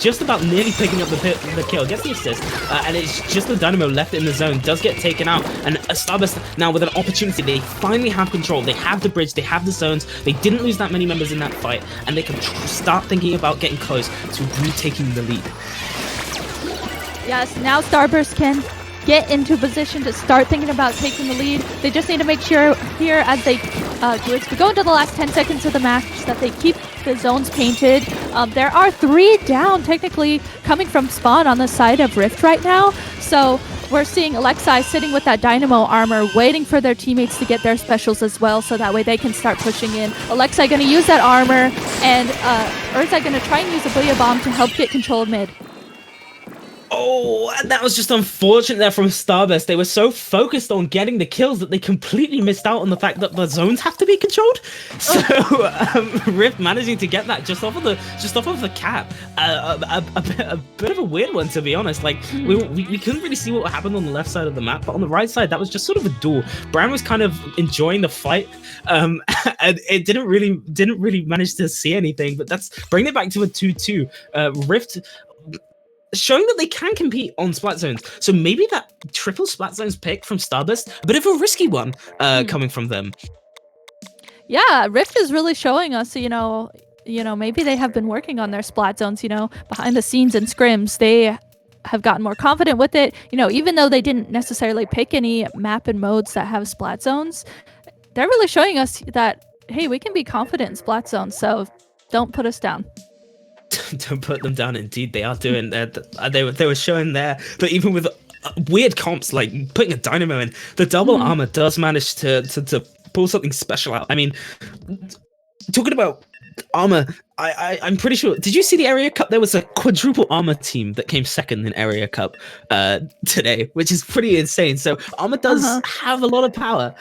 just about nearly picking up the kill. Gets the assist, and it's just the Dynamo left in the zone. Does get taken out, and Starburst now with an opportunity. They finally have control. They have the bridge. They have the zones. They didn't lose that many members in that fight, and they can start thinking about getting close to retaking the lead. Yes, now Starburst can get into position to start thinking about taking the lead. They just need to make sure here as they go into the last 10 seconds of the match that they keep the zones painted. There are 3 down technically coming from spawn on the side of Rift right now. So we're seeing Alexei sitting with that Dynamo armor, waiting for their teammates to get their specials as well, so that way they can start pushing in. Alexei going to use that armor, and Urza going to try and use a Booyah Bomb to help get control of mid. Oh, and that was just unfortunate there from Starburst. They were so focused on getting the kills that they completely missed out on the fact that the zones have to be controlled. So Rift managing to get that just off of the cap. A bit of a weird one, to be honest. Like we couldn't really see what happened on the left side of the map, but on the right side that was just sort of a duel. Bran was kind of enjoying the fight, and it didn't really manage to see anything. But that's bringing it back to a 2-2. Rift showing that they can compete on splat zones. So maybe that triple splat zones pick from Starburst, a bit of a risky one coming from them. Yeah, Rift is really showing us, maybe they have been working on their splat zones, behind the scenes in scrims. They have gotten more confident with it. Even though they didn't necessarily pick any map and modes that have splat zones, they're really showing us that, hey, we can be confident in splat zones, so don't put us down. Don't put them down. Indeed, they are doing that. They were showing there, but even with weird comps like putting a Dynamo in, the double armor does manage to pull something special out. I mean, talking about armor, I'm pretty sure. Did you see the Area Cup? There was a quadruple armor team that came second in Area Cup today, which is pretty insane. So armor does have a lot of power.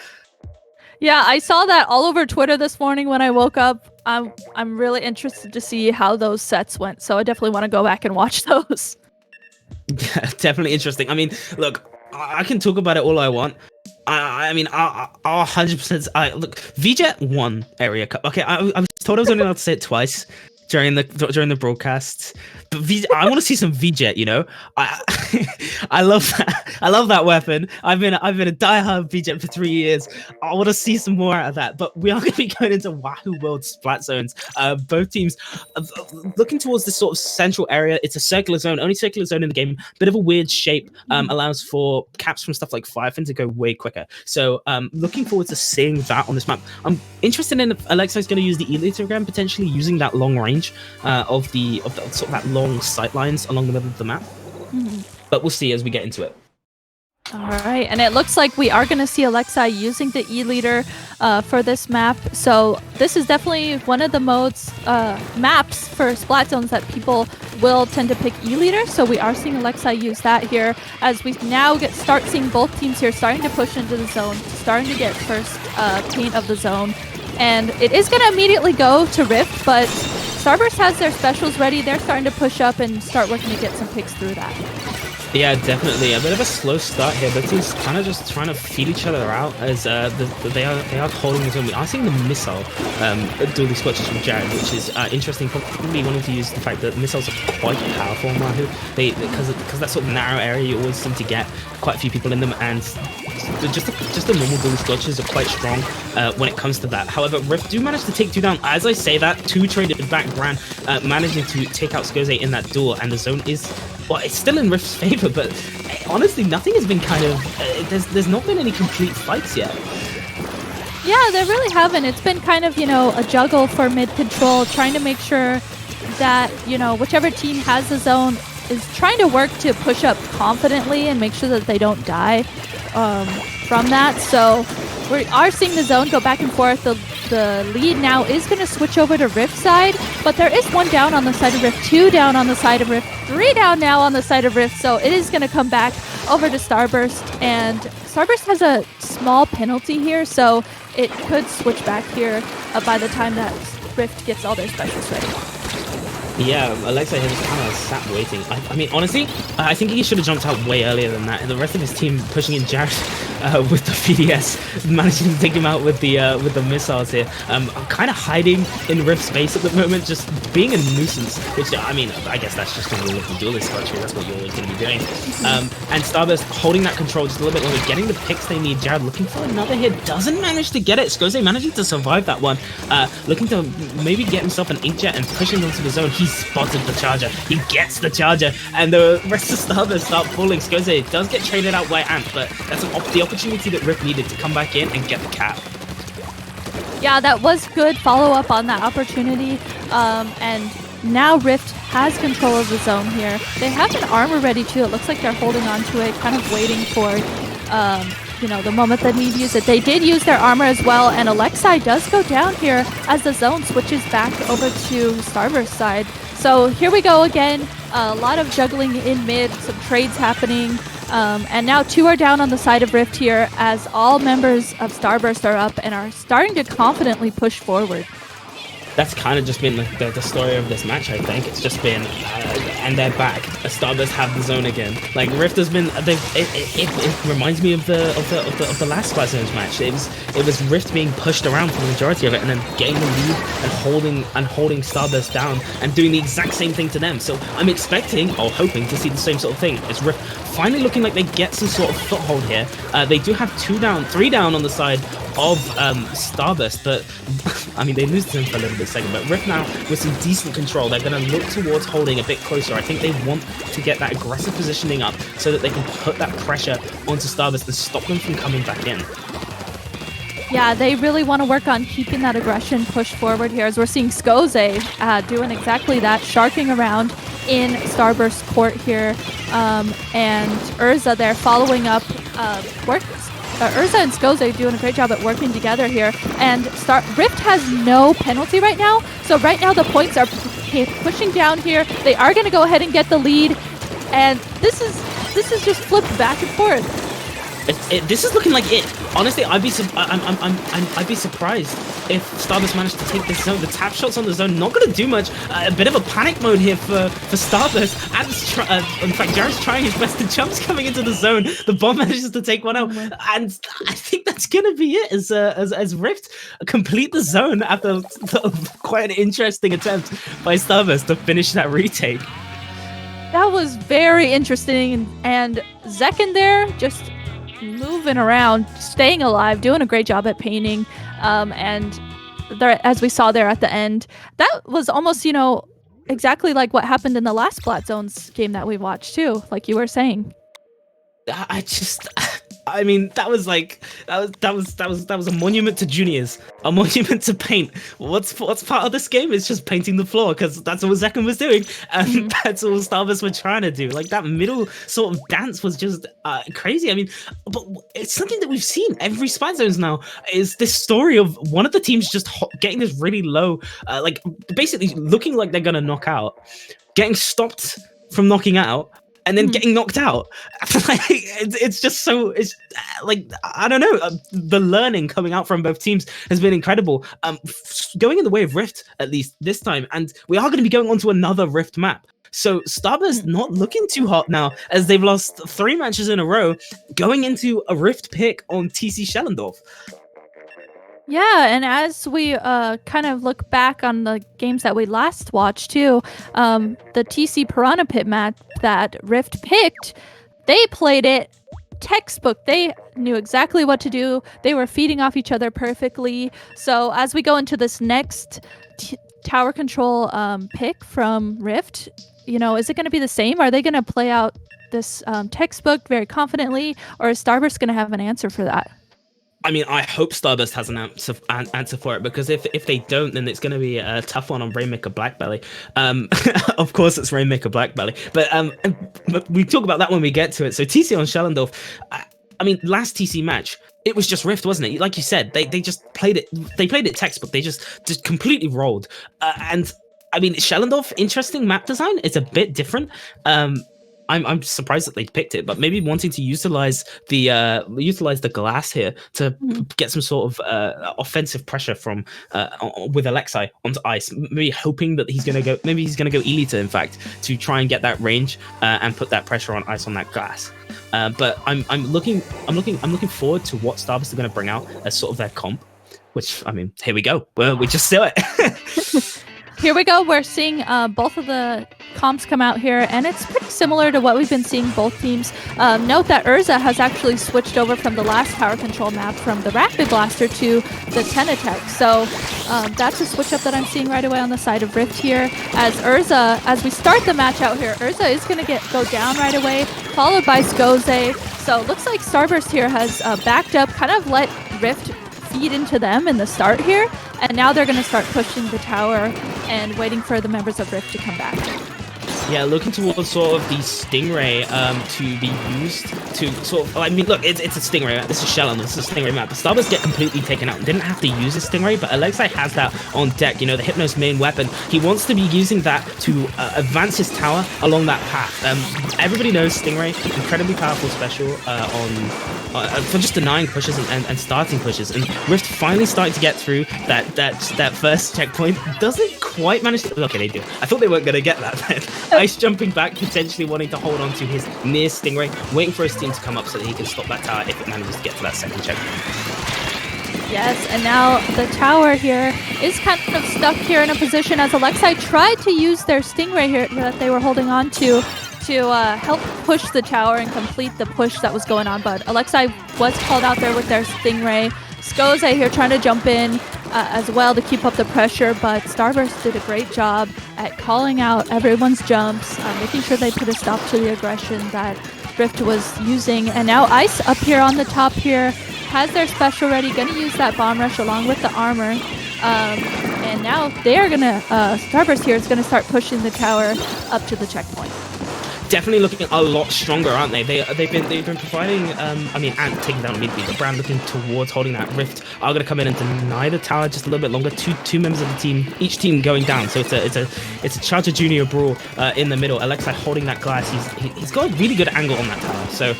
Yeah, I saw that all over Twitter this morning when I woke up. I'm really interested to see how those sets went, so I definitely want to go back and watch those. Yeah, definitely interesting. I mean, look, I can talk about it all I want. I mean, 100%. Look, VJet won Area Cup. Okay, I was told I was only allowed to say it twice during the broadcast. But I want to see some VJet. I love that. I love that weapon. I've been a diehard VJet for 3 years. I want to see some more out of that. But we are going to be going into Wahoo World splat zones. Both teams looking towards this sort of central area. It's a circular zone, only circular zone in the game. Bit of a weird shape. Allows for caps from stuff like Firefin to go way quicker. So looking forward to seeing that on this map. I'm interested in if Alexei's going to use the E-liter again, potentially using that long range of the sort of that long sight lines along the middle of the map. But we'll see as we get into it. All right, and it looks like we are going to see Alexei using the E-liter for this map. So this is definitely one of the maps for splat zones that people will tend to pick E-liter. So we are seeing Alexei use that here as we now start seeing both teams here starting to push into the zone, starting to get first paint of the zone. And it is going to immediately go to Rift, but Starburst has their specials ready. They're starting to push up and start working to get some picks through that. Yeah, definitely. A bit of a slow start here. The team's kind of just trying to feel each other out as they are holding the zone. We are seeing the missile do these clutches from Jared, which is interesting. Probably wanting to use the fact that missiles are quite powerful on Wahoo. Because that sort of narrow area, you always seem to get quite a few people in them, and just the normal dual clutches are quite strong when it comes to that. However, Rift do manage to take 2 down. As I say that, 2 traded back Gran, managing to take out Skoze in that duel, and the zone is, well, it's still in Rift's favor, but honestly, nothing has been kind of, there's not been any complete fights yet. Yeah, they really haven't. It's been kind of, a juggle for mid control, trying to make sure that, whichever team has the zone is trying to work to push up confidently and make sure that they don't die from that. So we are seeing the zone go back and forth. The lead now is going to switch over to Rift side, but there is 1 down on the side of Rift, 2 down on the side of Rift, 3 down now on the side of Rift. So it is going to come back over to Starburst, and Starburst has a small penalty here, so it could switch back here by the time that Rift gets all their specials ready. Yeah, Alexa has just kind of sat waiting. I mean, honestly, I think he should have jumped out way earlier than that. The rest of his team pushing in Jared with the VDS, managing to take him out with the missiles here. Kind of hiding in Rift space at the moment, just being a nuisance. Which, I mean, I guess that's just the rule of the duelist country. That's what you're always going to be doing. And Starburst holding that control just a little bit longer, getting the picks they need. Jared looking for another hit, doesn't manage to get it. Skoze managing to survive that one. Looking to maybe get himself an inkjet and pushing onto the zone. He spotted the charger. He gets the charger, and the rest of Starburst start falling. Skoze does get traded out by Ant, but that's the opportunity that Rift needed to come back in and get the cap. Yeah, that was good follow-up on that opportunity. And now Rift has control of the zone here. They have an armor ready too. It looks like they're holding on to it, kind of waiting for the moment they need to use it. They did use their armor as well, and Alexei does go down here as the zone switches back over to Starburst side. So here we go again. A lot of juggling in mid, some trades happening. And now 2 are down on the side of Rift here as all members of Starburst are up and are starting to confidently push forward. That's kind of just been the story of this match, I think. It's just been, and they're back. Starburst have the zone again. Like, Rift has been, it reminds me of the last Splatoon match. It was Rift being pushed around for the majority of it, and then getting the lead and holding Starburst down and doing the exact same thing to them. So I'm expecting, or hoping, to see the same sort of thing. It's Rift finally looking like they get some sort of foothold here. They do have 3 down on the side of Starburst, but I mean, they lose to him for a little bit second, but Rift now with some decent control, they're going to look towards holding a bit closer. I think they want to get that aggressive positioning up so that they can put that pressure onto Starburst and stop them from coming back in. Yeah, they really want to work on keeping that aggression pushed forward here, as we're seeing Skoze doing exactly that, sharking around in Starburst court here, and Urza there following up Urza and Skoze doing a great job at working together here, and Rift has no penalty right now, so right now the points are pushing down here. They are going to go ahead and get the lead, and this is just flipped back and forth. This is looking like it. Honestly, I'd be surprised if Starburst managed to take this zone. The tap shots on the zone not going to do much. A bit of a panic mode here for Starburst. In fact, Jared's trying his best. The jump's coming into the zone. The bomb manages to take one out, and I think that's going to be it as Rift complete the zone after quite an interesting attempt by Starburst to finish that retake. That was very interesting, and Zekin there just moving around, staying alive, doing a great job at painting, and there, as we saw there at the end, that was almost exactly like what happened in the last Splat Zones game that we watched too, like you were saying. I mean, that was a monument to juniors, a monument to paint. What's part of this game is just painting the floor, because that's all Zekin was doing, and that's all Starburst were trying to do. Like, that middle sort of dance was just crazy. I mean, but it's something that we've seen every Splat Zones now, is this story of one of the teams just getting this really low, like basically looking like they're gonna knock out, getting stopped from knocking out, and then getting knocked out. It's just so, it's like, I don't know, the learning coming out from both teams has been incredible. Going in the way of Rift, at least this time, and we are going to be going on to another Rift map. So Starburst not looking too hot now, as they've lost 3 matches in a row, going into a Rift pick on TC Schellendorf. Yeah, and as we kind of look back on the games that we last watched too, the TC Piranha Pit match that Rift picked, they played it textbook. They knew exactly what to do. They were feeding off each other perfectly. So as we go into this next tower control pick from Rift, is it going to be the same? Are they going to play out this textbook very confidently, or is Starburst going to have an answer for that? I mean, I hope Starburst has an answer for it, because if they don't, then it's going to be a tough one on Rainmaker Blackbelly. Of course, it's Rainmaker Blackbelly, but we talk about that when we get to it. So TC on Schellendorf, I mean, last TC match, it was just Rift, wasn't it? Like you said, they just played it. They played it textbook. They just completely rolled. And I mean, Schellendorf, interesting map design. It's a bit different. I'm surprised that they picked it, but maybe wanting to utilize the glass here to get some sort of offensive pressure from with Alexei onto ice. Maybe hoping that he's gonna go Elita, in fact, to try and get that range and put that pressure on ice on that glass. But I'm looking forward to what Starburst are going to bring out as sort of their comp. Which, I mean, here we go. Well, we just saw it. Here we go. We're seeing both of the comps come out here, and it's pretty similar to what we've been seeing both teams. Note that Urza has actually switched over from the last tower control map from the Rapid Blaster to the Tenatech. So that's a switch up that I'm seeing right away on the side of Rift here. As Urza, as we start the match out here, Urza is going to go down right away, followed by Skoze. So it looks like Starburst here has backed up, kind of let Rift feed into them in the start here, and now they're going to start pushing the tower and waiting for the members of Rift to come back. Yeah, looking towards sort of the Stingray to be used to sort of... I mean, look, it's a Stingray map. This is Shellon. This is a Stingray map. The Starburst get completely taken out. Didn't have to use a Stingray, but Alexei has that on deck. The Hypno's main weapon. He wants to be using that to advance his tower along that path. Everybody knows Stingray, incredibly powerful special for just denying pushes and starting pushes. And Rift finally starting to get through that first checkpoint. Doesn't quite manage to... Okay, they do. I thought they weren't going to get that then. Ice jumping back, potentially wanting to hold on to his near Stingray, waiting for his team to come up so that he can stop that tower if it manages to get to that second checkpoint. Yes, and now the tower here is kind of stuck here in a position as Alexei tried to use their Stingray here that they were holding on to help push the tower and complete the push that was going on. But Alexei was called out there with their Stingray. Skoze here trying to jump in as well to keep up the pressure, but Starburst did a great job at calling out everyone's jumps, making sure they put a stop to the aggression that Rift was using. And now Ice up here on the top here has their special ready, gonna use that bomb rush along with the armor. And now they are gonna, Starburst here is gonna start pushing the tower up to the checkpoint. Definitely looking a lot stronger, aren't they? They've been providing. I mean, and taking down mid-beat, but Brand looking towards holding that. Rift are going to come in and deny the tower just a little bit longer. Two members of the team, each team going down. So it's a Charger Junior brawl in the middle. Alexei holding that glass. He's got a really good angle on that tower. So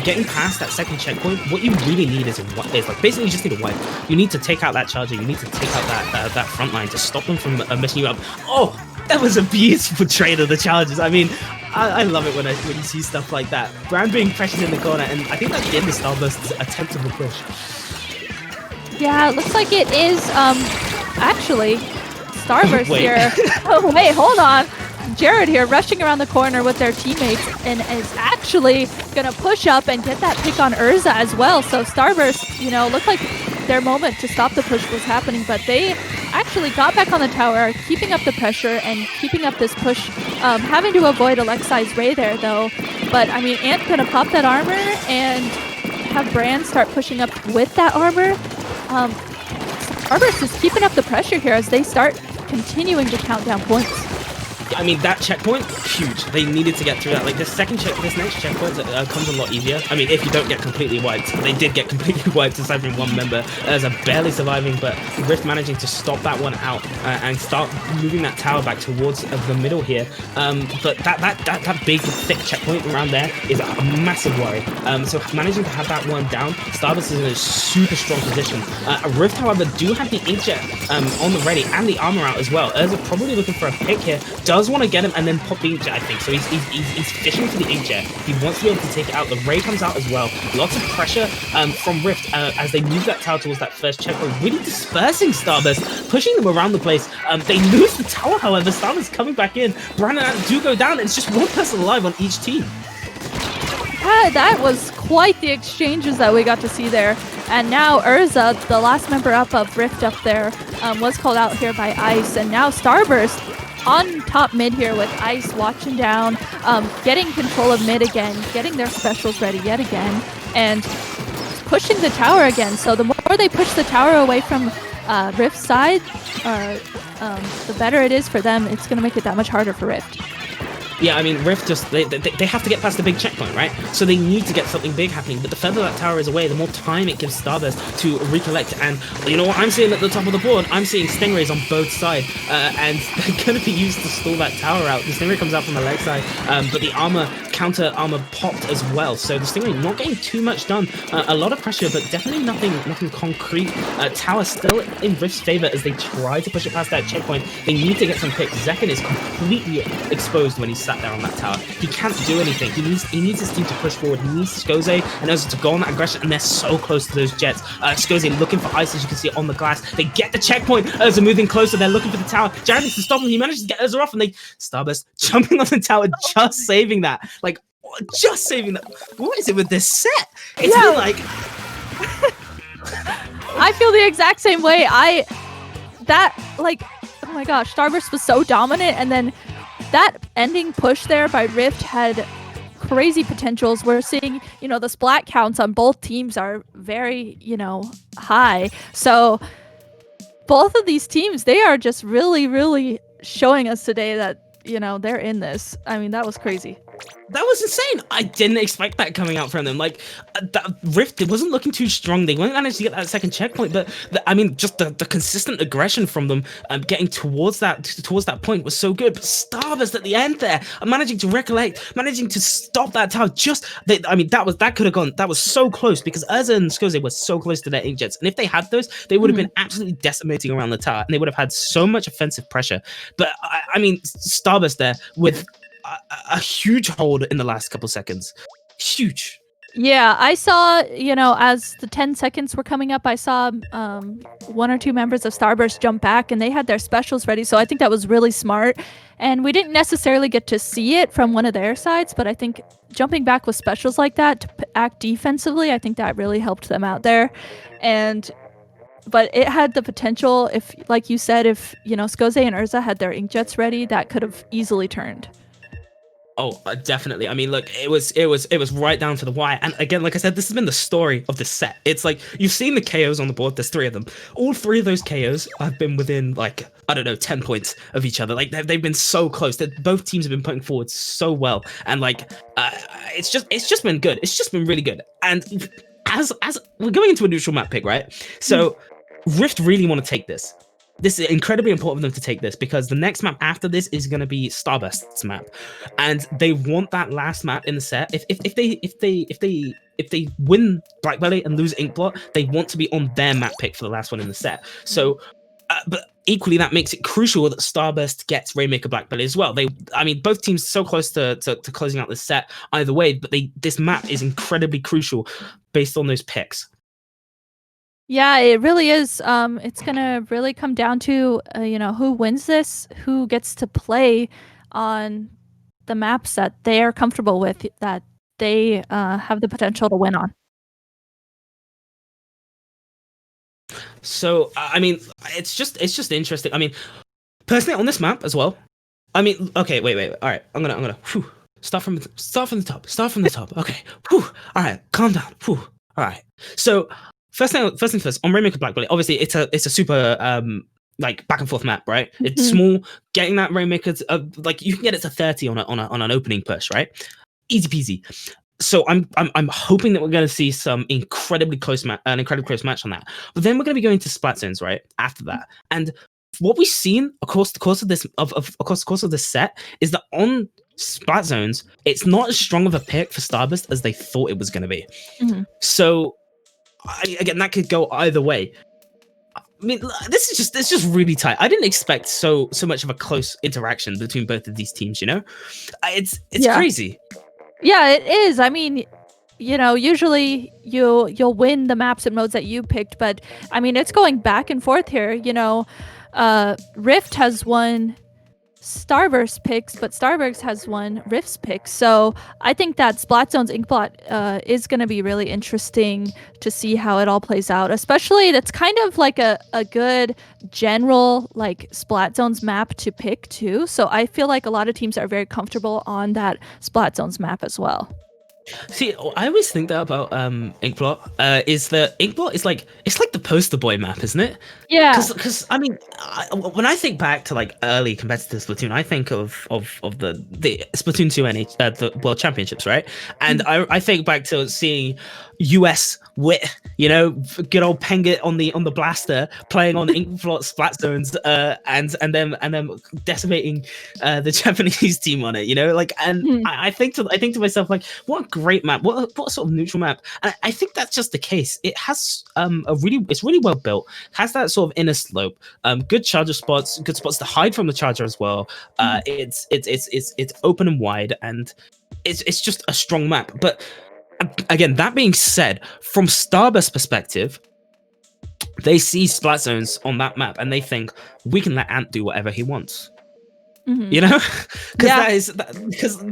getting past that second checkpoint, what you really need is like basically you just need a wipe. You need to take out that Charger. You need to take out that front line to stop them from messing you up. Oh, that was a beautiful trade of the Chargers. I mean, I love it when you see stuff like that. Brand being pressured in the corner, and I think that's the end of Starburst's attempt of a push. Yeah, it looks like it is actually Starburst here. Oh wait, hold on. Jared here rushing around the corner with their teammates and is actually gonna push up and get that pick on Urza as well. So Starburst, looked like their moment to stop the push was happening, but they actually got back on the tower, keeping up the pressure and keeping up this push, having to avoid Alexei's Ray there though. But I mean, Ant gonna pop that armor and have Brand start pushing up with that armor. Starburst is keeping up the pressure here as they start continuing to count down points. I mean, that checkpoint, huge. They needed to get through that. Like, this next checkpoint comes a lot easier. I mean, if you don't get completely wiped. They did get completely wiped aside from one member. As a barely surviving, but Rift managing to stop that one out and start moving that tower back towards the middle here. But that big, thick checkpoint around there is a massive worry. So managing to have that one down, Starburst is in a super strong position. Rift, however, do have the inkjet on the ready and the armor out as well. Urza probably looking for a pick here. Does does want to get him and then pop the inkjet, I think. So he's fishing for the inkjet. He wants to be able to take it out. The ray comes out as well. Lots of pressure from Rift as they move that tower towards that first checkpoint, really dispersing Starburst, pushing them around the place. They lose the tower, however. Starburst coming back in. Brandon and Ant do go down. It's just one person alive on each team. Yeah, that was quite the exchanges that we got to see there. And now Urza, the last member up of Rift up there, was called out here by Ice. And now Starburst on top mid here with Ice watching down, getting control of mid again, getting their specials ready yet again, and pushing the tower again. So the more they push the tower away from Rift's side, the better it is for them. It's going to make it that much harder for Rift. Yeah, I mean, Rift just, they have to get past the big checkpoint, right? So they need to get something big happening, but the further that tower is away, the more time it gives Starburst to recollect. And you know what I'm seeing at the top of the board? I'm seeing Stingrays on both sides, and they're going to be used to stall that tower out. The Stingray comes out from the leg side, but the counter armor popped as well. So the Stingray not getting too much done. A lot of pressure, but definitely nothing concrete. Tower still in Rift's favor as they try to push it past that checkpoint. They need to get some picks. Zekin is completely exposed when he's sat there on that tower. He can't do anything. He needs his team to push forward. He needs Skoze and Urza to go on that aggression, and they're so close to those jets. Skoze looking for Ice, as you can see on the glass. They get the checkpoint. Urza moving closer. They're looking for the tower. Jared needs to stop him. He manages to get Urza off, and Starburst jumping on the tower, just saving that. Like, just saving that. What is it with this set? It's been like... I feel the exact same way. Oh my gosh, Starburst was so dominant, and then that ending push there by Rift had crazy potentials. We're seeing, the splat counts on both teams are very, high. So both of these teams, they are just really, really showing us today that, they're in this. I mean, that was crazy. That was insane. I didn't expect that coming out from them. Like, that Rift, it wasn't looking too strong. They won't manage to get that second checkpoint, but just the consistent aggression from them getting towards that point was so good. But Starburst at the end there, managing to recollect, managing to stop that tower. That could have gone. That was so close because Urza and Skoze were so close to their inkjets, and if they had those, they would have been absolutely decimating around the tower, and they would have had so much offensive pressure. But Starburst there with a huge hold in the last couple seconds. Huge. Yeah, I saw, as the 10 seconds were coming up, I saw one or two members of Starburst jump back, and they had their specials ready, so I think that was really smart. And we didn't necessarily get to see it from one of their sides, but I think jumping back with specials like that to act defensively, I think that really helped them out there. But it had the potential, if, like you said, if, Skoze and Urza had their inkjets ready, that could have easily turned. Oh, definitely. I mean, look, it was right down to the wire. And again, like I said, this has been the story of this set. It's like, you've seen the KOs on the board. There's 3 of them. All 3 of those KOs have been within, 10 points of each other. Like, they've been so close. That both teams have been putting forward so well. And it's just been good. It's just been really good. And as we're going into a neutral map pick, right? So Rift really want to take this. This is incredibly important for them to take this because the next map after this is going to be Starburst's map, and they want that last map in the set. If they win Black Belly and lose Inkblot, they want to be on their map pick for the last one in the set. So, but equally that makes it crucial that Starburst gets Rainmaker Black Belly as well. Both teams so close to closing out this set either way, but this map is incredibly crucial based on those picks. Yeah, it really is. It's going to really come down to, who wins this, who gets to play on the maps that they are comfortable with, that they have the potential to win on. So, it's just interesting. I mean, personally on this map as well. I mean, okay, wait. All right, I'm gonna start from the top. Okay. All right, calm down. All right. So, First thing first, on Rainmaker Black Belly, obviously it's a super back and forth map, right? It's small. Getting that Rainmaker, you can get it to 30 on an opening push, right? Easy peasy. So I'm hoping that we're going to see an incredibly close match on that. But then we're going to be going to splat zones, right? After that, and what we've seen across the course of this set is that on splat zones, it's not as strong of a pick for Starburst as they thought it was going to be. So. Again, that could go either way. I mean, it's just really tight. I didn't expect so much of a close interaction between both of these teams. You know, it's Yeah. crazy. Yeah, it is. I mean, usually you'll win the maps and modes that you picked, but I mean, it's going back and forth here. Rift has won Starburst picks, but Starburst has won Rift's picks. So I think that Splatzone's Inkblot is going to be really interesting to see how it all plays out. Especially, that's kind of like a good general like Splatzone's map to pick too. So I feel like a lot of teams are very comfortable on that Splatzone's map as well. See, I always think that about Inkblot. Is that Inkblot is like it's like the poster boy map, isn't it? Yeah. Because I mean, when I think back to like early competitive Splatoon, I think of the Splatoon 2 the World Championships, right? And I think back to seeing US wit, good old Penget on the blaster playing on Inkblot Splatzones, and then decimating the Japanese team on it, I think to myself, like, what a great map, what sort of neutral map. And I think that's just the case. It has it's really well built, has that sort of inner slope, good charger spots, good spots to hide from the charger as well. It's open and wide, and it's just a strong map. But again, that being said, from Starburst's perspective, they see Splatzones on that map and they think we can let Ant do whatever he wants. Because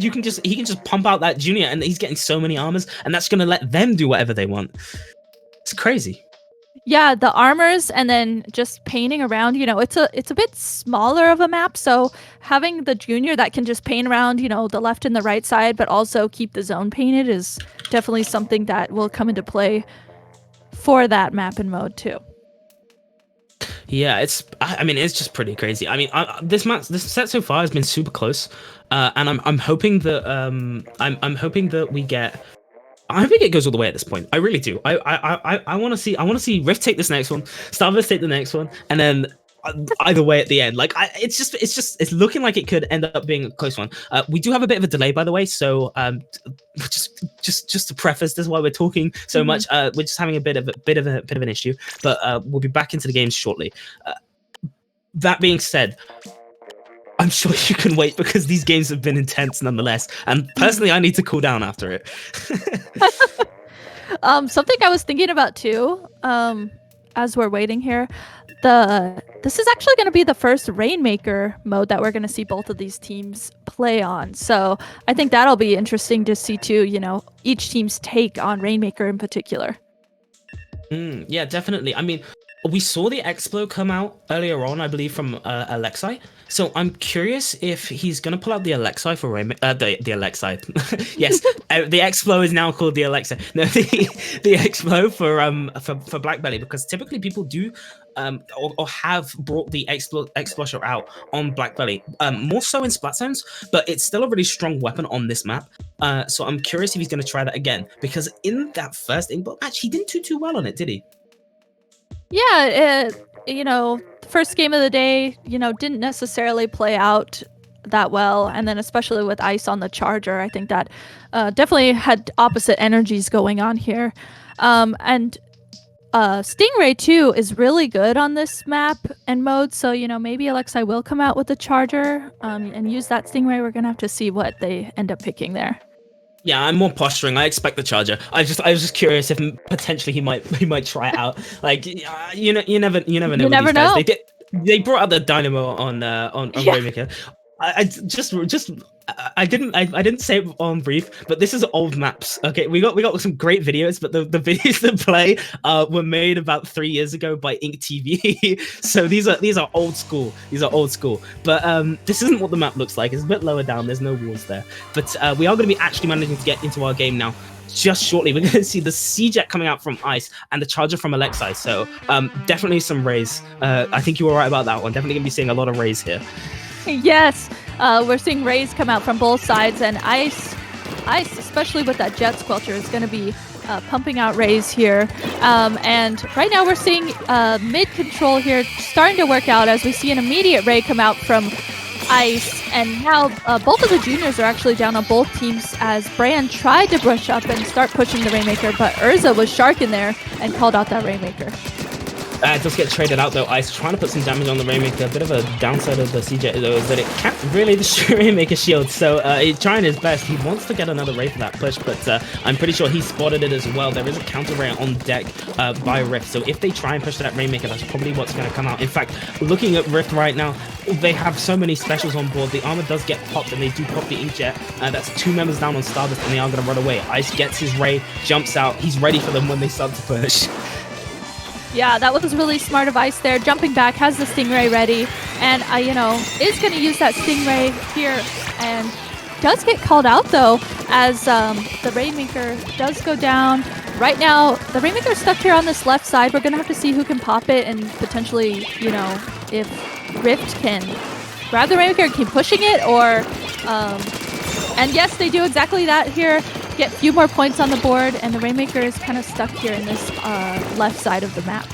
he can just pump out that junior and he's getting so many armors, and that's gonna let them do whatever they want. It's crazy. Yeah, the armors and then just painting around, it's a bit smaller of a map, so having the junior that can just paint around, the left and the right side, but also keep the zone painted is definitely something that will come into play for that map and mode too. Yeah, it's just pretty crazy. I mean, this set so far has been super close, and I'm hoping that I'm hoping that we get. I think it goes all the way at this point. I really do. I want to see Rift take this next one, Starburst take the next one, and then either way at the end. Like, it's looking like it could end up being a close one. We do have a bit of a delay, by the way. So just to preface this, while we're talking so much, we're just having a bit of an issue. But we'll be back into the games shortly. That being said, I'm sure you can wait because these games have been intense nonetheless. And personally, I need to cool down after it. Something I was thinking about too, as we're waiting here, this is actually going to be the first Rainmaker mode that we're going to see both of these teams play on. So I think that'll be interesting to see too, each team's take on Rainmaker in particular. Yeah, definitely. I mean, we saw the Explo come out earlier on, I believe, from Alexei. So I'm curious if he's going to pull out the Alexei for the Alexei. Yes, the Explo is now called the Alexei. No, the Explo for Blackbelly, because typically people do or have brought the Explosher out on Blackbelly, more so in Splatzones, but it's still a really strong weapon on this map. So I'm curious if he's going to try that again, because in that first Inkblot match, he didn't do too well on it, did he? Yeah, first game of the day, didn't necessarily play out that well. And then especially with Ice on the charger, I think that definitely had opposite energies going on here. And Stingray too is really good on this map and mode. So, maybe Alexei will come out with the charger and use that Stingray. We're going to have to see what they end up picking there. Yeah, I'm more posturing. I expect the charger. I was just curious if potentially he might try it out. Like, you never know. You never know. They brought out the Dynamo on Rainmaker. I didn't say it on brief, but this is old maps. Okay, we got some great videos, but the videos that play were made about 3 years ago by Ink TV. So these are old school. But this isn't what the map looks like. It's a bit lower down. There's no walls there. But we are going to be actually managing to get into our game now. Just shortly, we're going to see the C-Jet coming out from Ice and the charger from Alexei. So definitely some rays. I think you were right about that one. Definitely going to be seeing a lot of rays here. Yes, we're seeing rays come out from both sides, and Ice, especially with that Jet Squelcher, is going to be pumping out rays here. And right now we're seeing mid-control here starting to work out as we see an immediate ray come out from Ice. And now both of the juniors are actually down on both teams as Brand tried to brush up and start pushing the Rainmaker, but Urza was shark in there and called out that Rainmaker. It does get traded out though. Ice trying to put some damage on the Rainmaker. A bit of a downside of the CJ though is that it can't really destroy Rainmaker shield. So he's trying his best. He wants to get another Ray for that push, but I'm pretty sure he spotted it as well. There is a counter Ray on deck by Rift. So if they try and push that Rainmaker, that's probably what's going to come out. In fact, looking at Rift right now, they have so many specials on board. The armor does get popped and they do pop the inkjet. That's 2 members down on Starburst and they are going to run away. Ice gets his Ray, jumps out. He's ready for them when they start to push. Yeah, that was really smart of Ice there. Jumping back, has the Stingray ready, and is going to use that Stingray here, and does get called out though, as the Rainmaker does go down. Right now, the Rainmaker's stuck here on this left side. We're going to have to see who can pop it, and potentially, if Rift can grab the Rainmaker and keep pushing it, or and yes, they do exactly that here. Get a few more points on the board, and the Rainmaker is kind of stuck here in this left side of the map.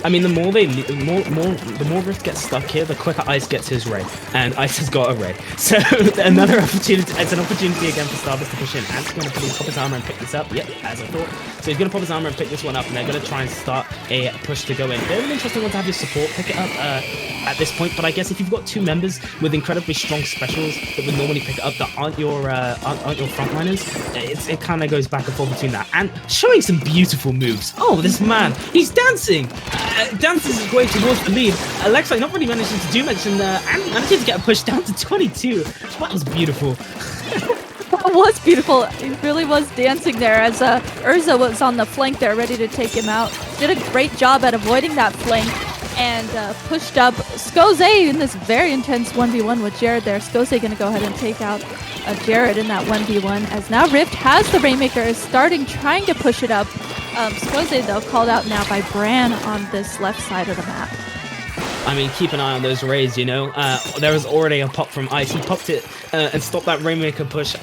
I mean, the more Rift gets stuck here, the quicker Ice gets his Ray, and Ice has got a Ray. So another opportunity. It's an opportunity again for Starburst to push in. Ant's going to pop his armor and pick this up. Yep, as I thought. So he's going to pop his armor and pick this one up, and they're going to try and start a push to go in. They're an interesting one to have your support pick it up at this point, but I guess if you've got 2 members with incredibly strong specials that would normally pick it up that aren't your frontliners, it kind of goes back and forth between that. And showing some beautiful moves. Oh, this man, he's dancing. Dances his way towards the lead. Alexei not really managing to do much, and managing to get a push down to 22. That was beautiful. That was beautiful. He really was dancing there as Urza was on the flank there, ready to take him out. Did a great job at avoiding that flank and pushed up Skoze in this very intense 1v1 with Jared there. Skoze going to go ahead and take out Jared in that 1v1, as now Rift has the Rainmaker, is trying to push it up. Skoze, though, called out now by Bran on this left side of the map. I mean, keep an eye on those Rays, There was already a pop from Ice. He popped it and stopped that Rainmaker push.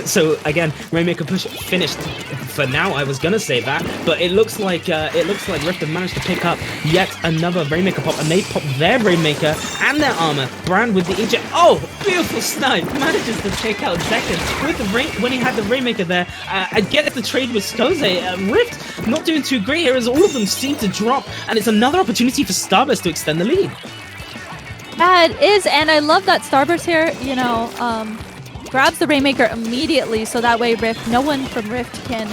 So again, Rainmaker push finished for now. I was gonna say that, but it looks like Rift have managed to pick up yet another Rainmaker pop, and they pop their Rainmaker and their armor. Brand with the inkjet. Oh, beautiful snipe! Manages to take out Zekken with the when he had the Rainmaker there. And get the trade with Skoze. Rift not doing too great here, as all of them seem to drop, and it's another opportunity for Starburst to extend the lead. Yeah, it is, and I love that Starburst here. Grabs the Rainmaker immediately, so that way no one from Rift can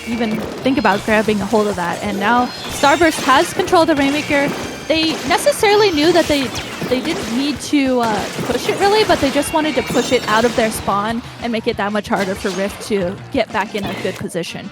even think about grabbing a hold of that. And now Starburst has control of the Rainmaker. They necessarily knew that they didn't need to push it really, but they just wanted to push it out of their spawn and make it that much harder for Rift to get back in a good position.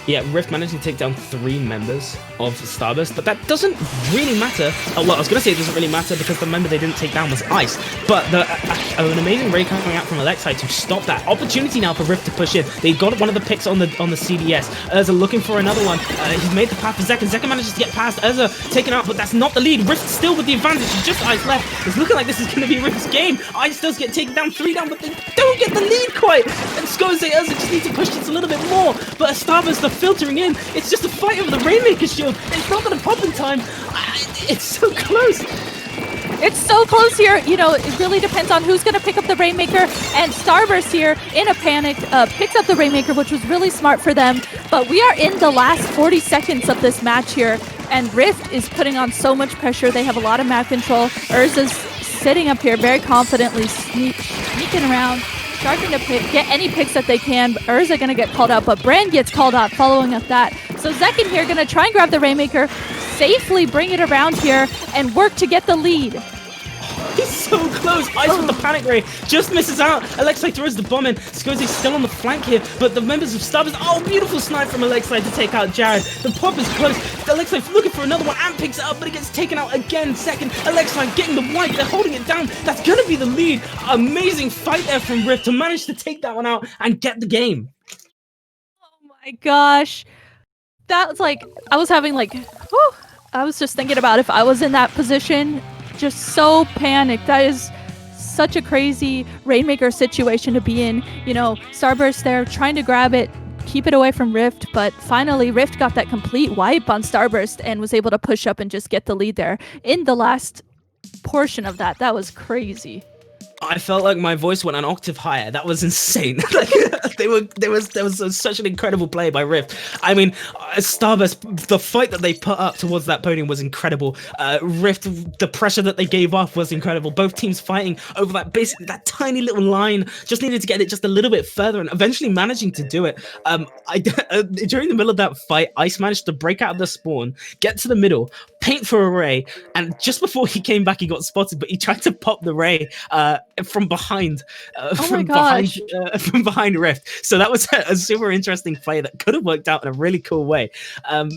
Yeah, Rift managed to take down 3 members of Starburst, but that doesn't really matter. Well, I was going to say it doesn't really matter because the member they didn't take down was Ice, but an amazing raid coming out from Alexei to stop that. Opportunity now for Rift to push in. They got one of the picks on the CDS. Urza looking for another one. He's made the path for Zekken. Zekken manages to get past Urza, taken out, but that's not the lead. Rift still with the advantage. It's just Ice left. It's looking like this is going to be Rift's game. Ice does get taken down, 3 down, but they don't get the lead quite. And Skoze Urza just need to push this a little bit more, but a Starburst filtering in. It's just a fight over the Rainmaker shield. It's not going to pop in time. It's so close. It's so close here. It really depends on who's going to pick up the Rainmaker. And Starburst here, in a panic, picks up the Rainmaker, which was really smart for them. But we are in the last 40 seconds of this match here, and Rift is putting on so much pressure. They have a lot of map control. Urza's sitting up here very confidently, sneaking around, starting to get any picks that they can. Urza going to get called out, but Bran gets called out following up that. So Zekken here going to try and grab the Rainmaker, safely bring it around here, and work to get the lead. He's so close. Ice with the panic ray just misses out. Alexei throws the bomb in. Skoze's still on the flank here, but the members of Starburst. Oh, beautiful snipe from Alexei to take out Jared. The pop is close. Alexei looking for another one and picks it up, but it gets taken out again. Second, Alexei getting the wipe. They're holding it down. That's going to be the lead. Amazing fight there from Rift to manage to take that one out and get the game. Oh my gosh. That was I was having I was just thinking about if I was in that position. Just so panicked. That is such a crazy Rainmaker situation to be in. Starburst there trying to grab it, keep it away from Rift, but finally Rift got that complete wipe on Starburst and was able to push up and just get the lead there in the last portion of that. That was crazy. I felt like my voice went an octave higher. That was insane. Like, there was such an incredible play by Rift. I mean, Starburst, the fight that they put up towards that podium was incredible. Rift, the pressure that they gave off was incredible. Both teams fighting over that tiny little line, just needed to get it just a little bit further, and eventually managing to do it. During the middle of that fight, Ice managed to break out of the spawn, get to the middle, paint for a ray, and just before he came back, he got spotted, but he tried to pop the ray from behind, from behind Rift. So that was a super interesting play that could have worked out in a really cool way. A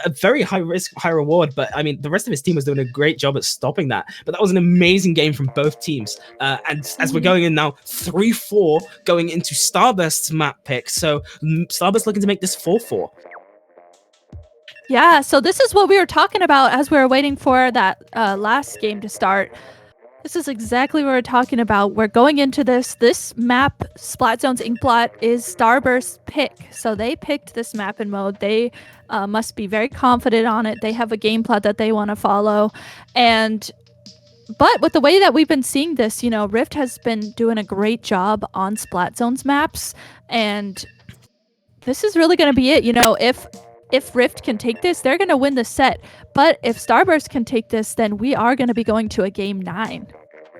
very high risk, high reward, but I mean, the rest of his team was doing a great job at stopping that. But that was an amazing game from both teams. And as we're going in now, 3-4 going into Starburst's map pick. So Starburst looking to make this 4-4. Yeah, so this is what we were talking about as we were waiting for that last game to start. This is exactly what we're talking about. We're going into this map, Splatzone's Inkblot, is Starburst's pick. So they picked this map and mode. They must be very confident on it. They have a game plan that they want to follow. But with the way that we've been seeing this, you know, Rift has been doing a great job on Splatzone's maps. And this is really going to be it. You know, if Rift can take this, they're going to win the set. But if Starburst can take this, then we are going to be going to a game 9.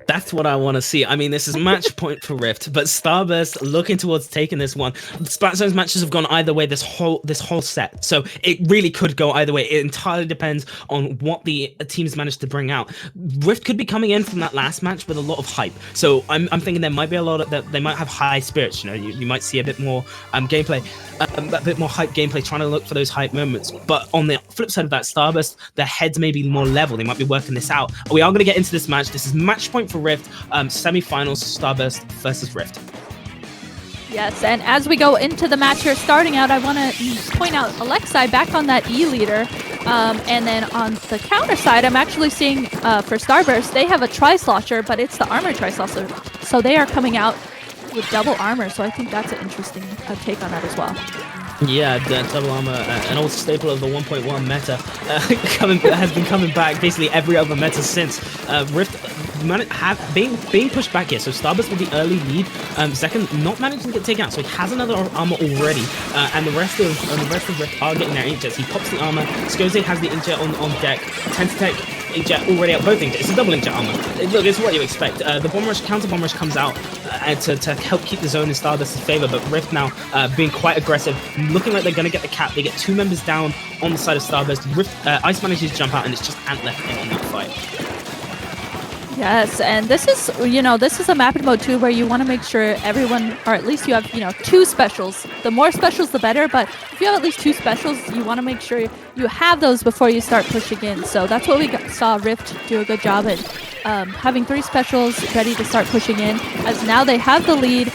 That's what I want to see. I mean, this is match point for Rift, but Starburst looking towards taking this one. Splatzone's matches have gone either way this whole set, so it really could go either way. It entirely depends on what the teams manage to bring out. Rift could be coming in from that last match with a lot of hype, so I'm thinking there might be a lot of that. They might have high spirits. You know, you might see a bit more gameplay, a bit more hype gameplay, trying to look for those hype moments. But on the flip side of that, Starburst, their heads may be more level. They might be working this out. We are going to get into this match. This is match point for Rift, semi-finals, Starburst versus Rift. Yes, and as we go into the match here, starting out, I want to point out Alexei back on that E leader, and then on the counter side, I'm actually seeing for Starburst, they have a Tri-Slosher, but it's the armor Tri-Slosher, so they are coming out with double armor, so I think that's an interesting take on that as well. Yeah, the double armor, an old staple of the 1.1 meta, has been coming back basically every other meta since. Rift being pushed back here, so Starburst with the early lead. Second, not managing to get taken out, so he has another armor already, and the rest of Rift are getting their inkjets. He pops the armor. Skoze has the inkjet on deck. Tensitech inkjet already out both inkjets. It's a double inkjet armor. Look, it's what you expect. The bomb rush, counter bomb rush comes out to help keep the zone in Starburst's favor, but Rift now being quite aggressive, looking like they're going to get the cap. They get 2 members down on the side of Starburst. Rift, Ice manages to jump out, and it's just Ant left in that fight. Yes, and this is a map mode too where you want to make sure everyone, or at least you have, 2 specials. The more specials, the better, but if you have at least 2 specials, you want to make sure you have those before you start pushing in. So that's what we saw Rift do a good job at, having 3 specials ready to start pushing in, as now they have the lead.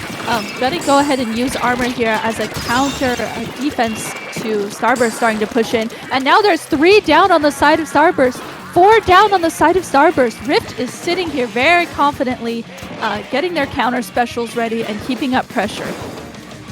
Gonna go ahead and use armor here as a counter defense to Starburst starting to push in, and now there's 3 down on the side of Starburst. 4 down on the side of Starburst. Rift is sitting here very confidently, getting their counter specials ready and keeping up pressure.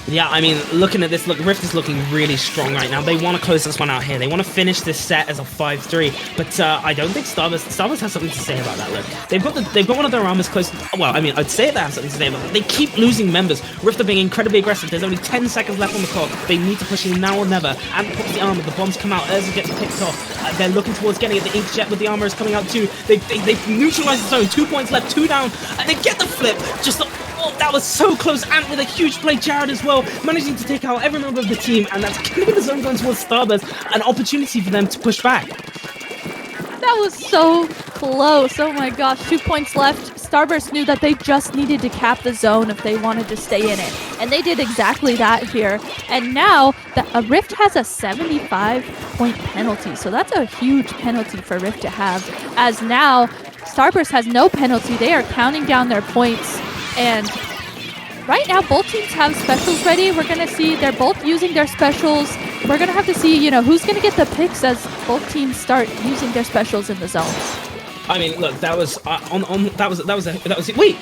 Yeah, I mean, looking at this, look, Rift is looking really strong right now. They want to close this one out here. They want to finish this set as a 5-3, but I don't think Starburst has something to say about that. Look, they've got one of their armors close. Well, I mean, I'd say they have something to say about it. They keep losing members. Rift are being incredibly aggressive. There's only 10 seconds left on the clock. They need to push in now or never. And pops the armor. The bombs come out. Urza gets picked off. They're looking towards getting it. The inkjet with the armor is coming out too. They've neutralized the zone. 2 points left, 2 down, and they get the flip. Oh, that was so close. Ant with a huge play. Jared as well, managing to take out every member of the team, and that's going to be the zone going towards Starburst. An opportunity for them to push back. That was so close. Oh my gosh, 2 points left. Starburst knew that they just needed to cap the zone if they wanted to stay in it, and they did exactly that here. And now Rift has a 75-point penalty, so that's a huge penalty for Rift to have, as now Starburst has no penalty. They are counting down their points. And right now, both teams have specials ready. We're going to see they're both using their specials. We're going to have to see, who's going to get the picks as both teams start using their specials in the zones. I mean, look, that was wait,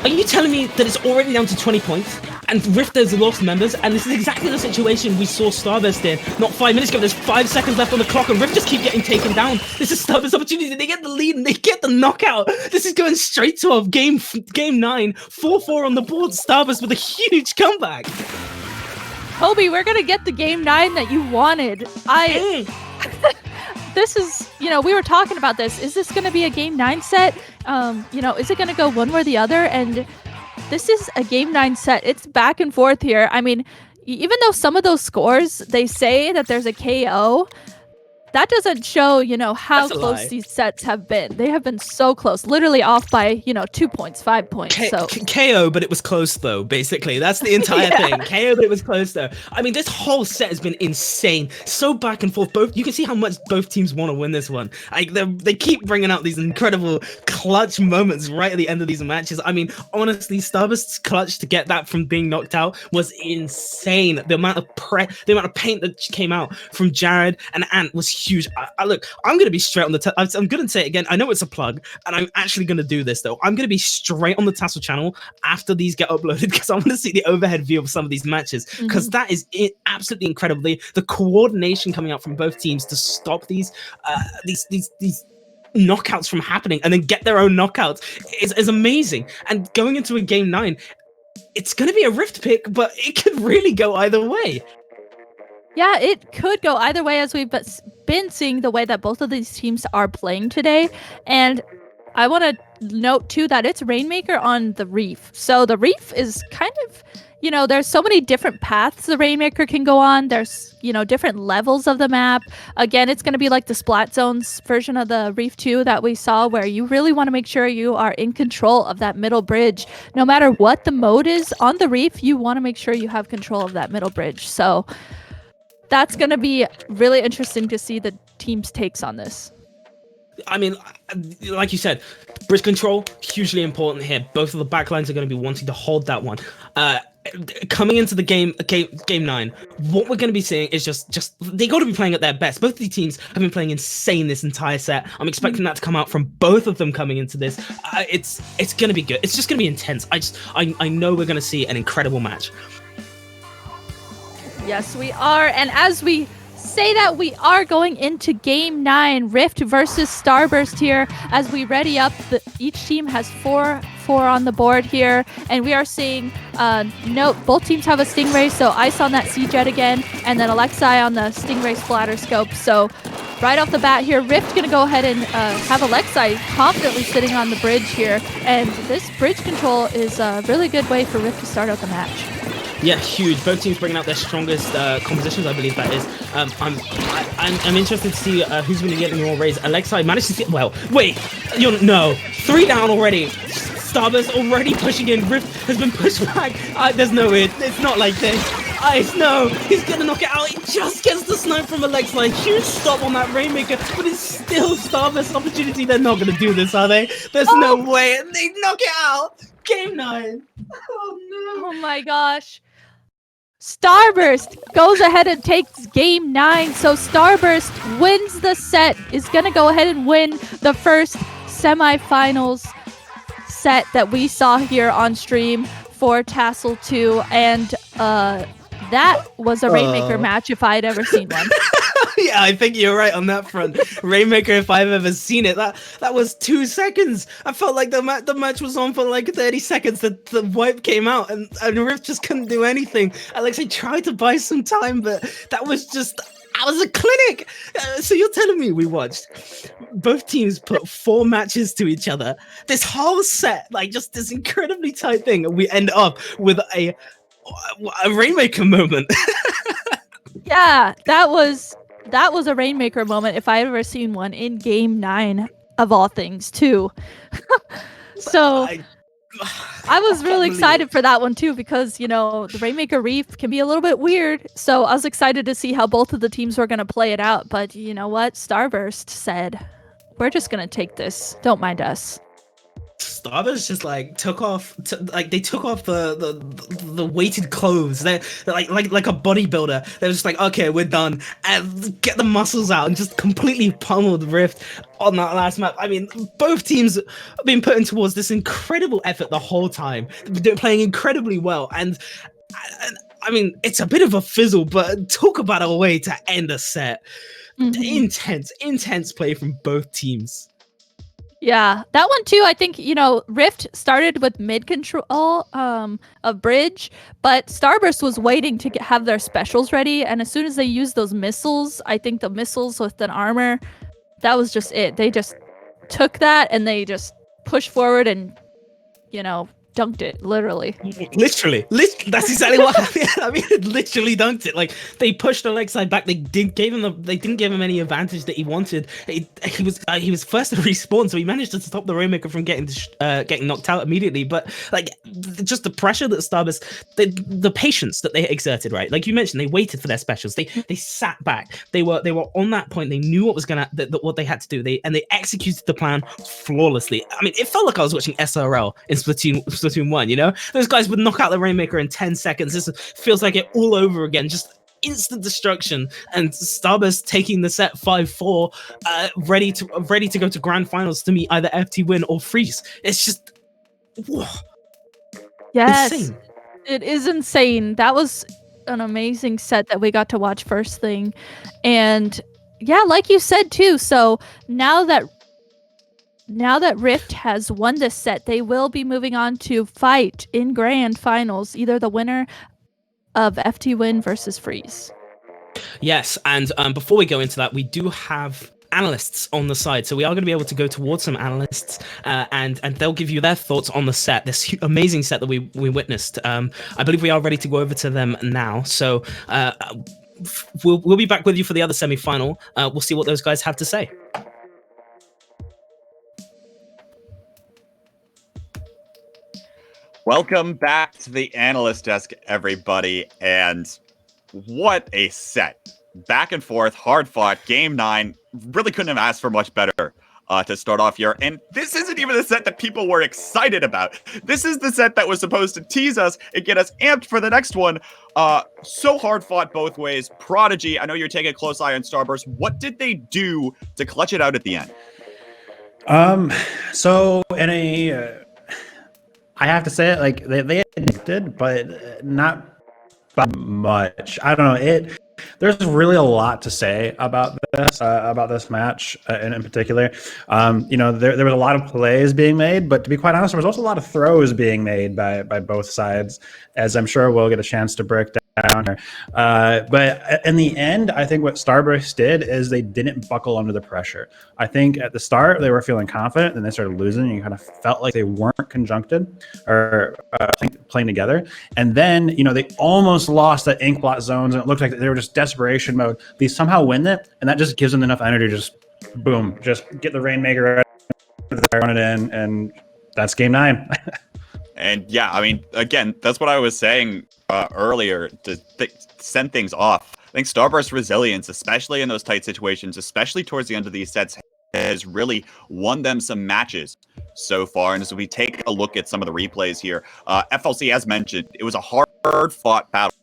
are you telling me that it's already down to 20 points? and Rift has lost members, and this is exactly the situation we saw Starburst in not 5 minutes ago. There's 5 seconds left on the clock, and Rift just keep getting taken down. This is Starburst's opportunity. They get the lead, and they get the knockout. This is going straight to a game 9, 4-4 on the board. Starburst with a huge comeback. Kobe, we're gonna get the game 9 that you wanted. This is, we were talking about this. Is this gonna be a game 9 set? Is it gonna go one way or the other? And this is a game 9 set. It's back and forth here. I mean, even though some of those scores, they say that there's a KO, that doesn't show, how close these sets have been. They have been so close, literally off by, 2 points, 5 points. KO, but it was close though, basically. That's the entire thing. KO, but it was close though. I mean, this whole set has been insane. So back and forth. You can see how much both teams want to win this one. They keep bringing out these incredible clutch moments right at the end of these matches. I mean, honestly, Starburst's clutch to get that from being knocked out was insane. The amount of paint that came out from Jared and Ant was huge. Look, I'm going to be straight on the... I'm going to say it again. I know it's a plug, and I'm actually going to do this, though. I'm going to be straight on the TASL channel after these get uploaded, because I want to see the overhead view of some of these matches, because that is absolutely incredible. The coordination coming out from both teams to stop these knockouts from happening and then get their own knockouts is amazing. And going into a game 9, it's going to be a Rift pick, but it could really go either way. Yeah, it could go either way, as we've been seeing the way that both of these teams are playing today. And I want to note, too, that it's Rainmaker on the Reef. So the Reef is kind of, there's so many different paths the Rainmaker can go on. There's, different levels of the map. Again, it's going to be like the Splat Zones version of the Reef 2 that we saw, where you really want to make sure you are in control of that middle bridge. No matter what the mode is on the Reef, you want to make sure you have control of that middle bridge. So that's going to be really interesting to see the team's takes on this. I mean, like you said, bridge control, hugely important here. Both of the backlines are going to be wanting to hold that one. Coming into the game 9, what we're going to be seeing is just they got to be playing at their best. Both of the teams have been playing insane this entire set. I'm expecting that to come out from both of them coming into this. It's going to be good. It's just going to be intense. I know we're going to see an incredible match. Yes, we are. And as we say that, we are going into game 9, Rift versus Starburst here, as we ready up. Each team has 4 on the board here, and we are seeing note both teams have a Stingray, so Ice on that Sea-Jet again, and then Alexei on the Stingray Splatter Scope. So right off the bat here, Rift gonna go ahead and have Alexei confidently sitting on the bridge here, and this bridge control is a really good way for Rift to start out the match. Yeah, huge. Both teams bringing out their strongest compositions, I believe that is. I'm interested to see who's going to get more raise. Alexei managed to see... Well, wait. No. 3 down already. Starburst already pushing in. Rift has been pushed back. There's no way. It's not like this. Ice, no. He's going to knock it out. He just gets the snipe from Alexei. Huge stop on that Rainmaker, but it's still Starburst's opportunity. They're not going to do this, are they? There's no way. They knock it out. Game 9. Oh, no. Oh, my gosh. Starburst goes ahead and takes game 9. So Starburst wins the set, is going to go ahead and win the first semifinals set that we saw here on stream for TASL 2. And that was a Rainmaker match if I had ever seen one. Yeah, I think you're right on that front. Rainmaker, if I've ever seen it, that was 2 seconds. I felt like the match was on for like 30 seconds. The wipe came out, and Rift just couldn't do anything. Alexei tried to buy some time, but that was a clinic. So you're telling me we watched both teams put 4 matches to each other, this whole set, like just this incredibly tight thing, and we end up with a Rainmaker moment. Yeah, that was a Rainmaker moment if I've ever seen one in game 9 of all things too. So I was really excited for that one too, because the Rainmaker Reef can be a little bit weird. So I was excited to see how both of the teams were going to play it out. But you know what? Starburst said, "We're just going to take this. Don't mind us." Starburst just took off the weighted clothes. They're like a bodybuilder. They're just like, okay, we're done, and get the muscles out and just completely pummeled Rift on that last map. I mean, both teams have been putting towards this incredible effort the whole time. They're playing incredibly well, and I mean, it's a bit of a fizzle, but talk about a way to end a set. Intense play from both teams. Yeah, that one too. I think Rift started with mid control of bridge, but Starburst was waiting to have their specials ready, and as soon as they used those missiles, I think the missiles with an armor, that was just it. They just took that and they just pushed forward and dunked it literally. Literally, that's exactly what happened. I mean, it literally dunked it. Like they pushed the leg side back. They didn't give him any advantage that he wanted. He was first to respawn, so he managed to stop the Rainmaker from getting knocked out immediately. But like just the pressure that Starburst, the patience that they exerted, right? Like you mentioned, they waited for their specials. They sat back. They were on that point. They knew what was what they had to do. They executed the plan flawlessly. I mean, it felt like I was watching SRL in Splatoon 1, those guys would knock out the Rainmaker in 10 seconds. This feels like it all over again, just instant destruction. And Starburst taking the set 5-4, ready to go to grand finals to meet either FT Win or Freeze. It's just whoa. Yes, insane. It is insane. That was an amazing set that we got to watch first thing, and yeah, like you said too. So now that Rift has won this set, they will be moving on to fight in grand finals, either the winner of FT Win versus Freeze. Yes, and before we go into that, we do have analysts on the side, so we are going to be able to go towards some analysts, and they'll give you their thoughts on the set, this amazing set that we witnessed. I believe we are ready to go over to them now. So we'll be back with you for the other semi-final. We'll see what those guys have to say. Welcome back to the analyst desk, everybody, and what a set. Back and forth, hard fought, game 9. Really couldn't have asked for much better to start off here. And this isn't even the set that people were excited about. This is the set that was supposed to tease us and get us amped for the next one. So hard fought both ways. Prodigy, I know you're taking a close eye on Starburst. What did they do to clutch it out at the end? So in a... I have to say it, like they did, but not by much. I don't know. There's really a lot to say about this match in particular. There was a lot of plays being made, but to be quite honest, there was also a lot of throws being made by both sides, as I'm sure we'll get a chance to break down here. But in the end, I think what Starburst did is they didn't buckle under the pressure. I think at the start they were feeling confident, and they started losing. And you kind of felt like they weren't conjuncted or playing together. And then they almost lost that ink blot zones, and it looked like they were just desperation mode. They somehow win it, and that just gives them enough energy to just boom, just get the Rainmaker out there, run it in, and that's game 9. And yeah, I mean, again, that's what I was saying earlier to send things off. I think Starburst's resilience, especially in those tight situations, especially towards the end of these sets, has really won them some matches so far. And as we take a look at some of the replays here, FLC, as mentioned, it was a hard-fought battle.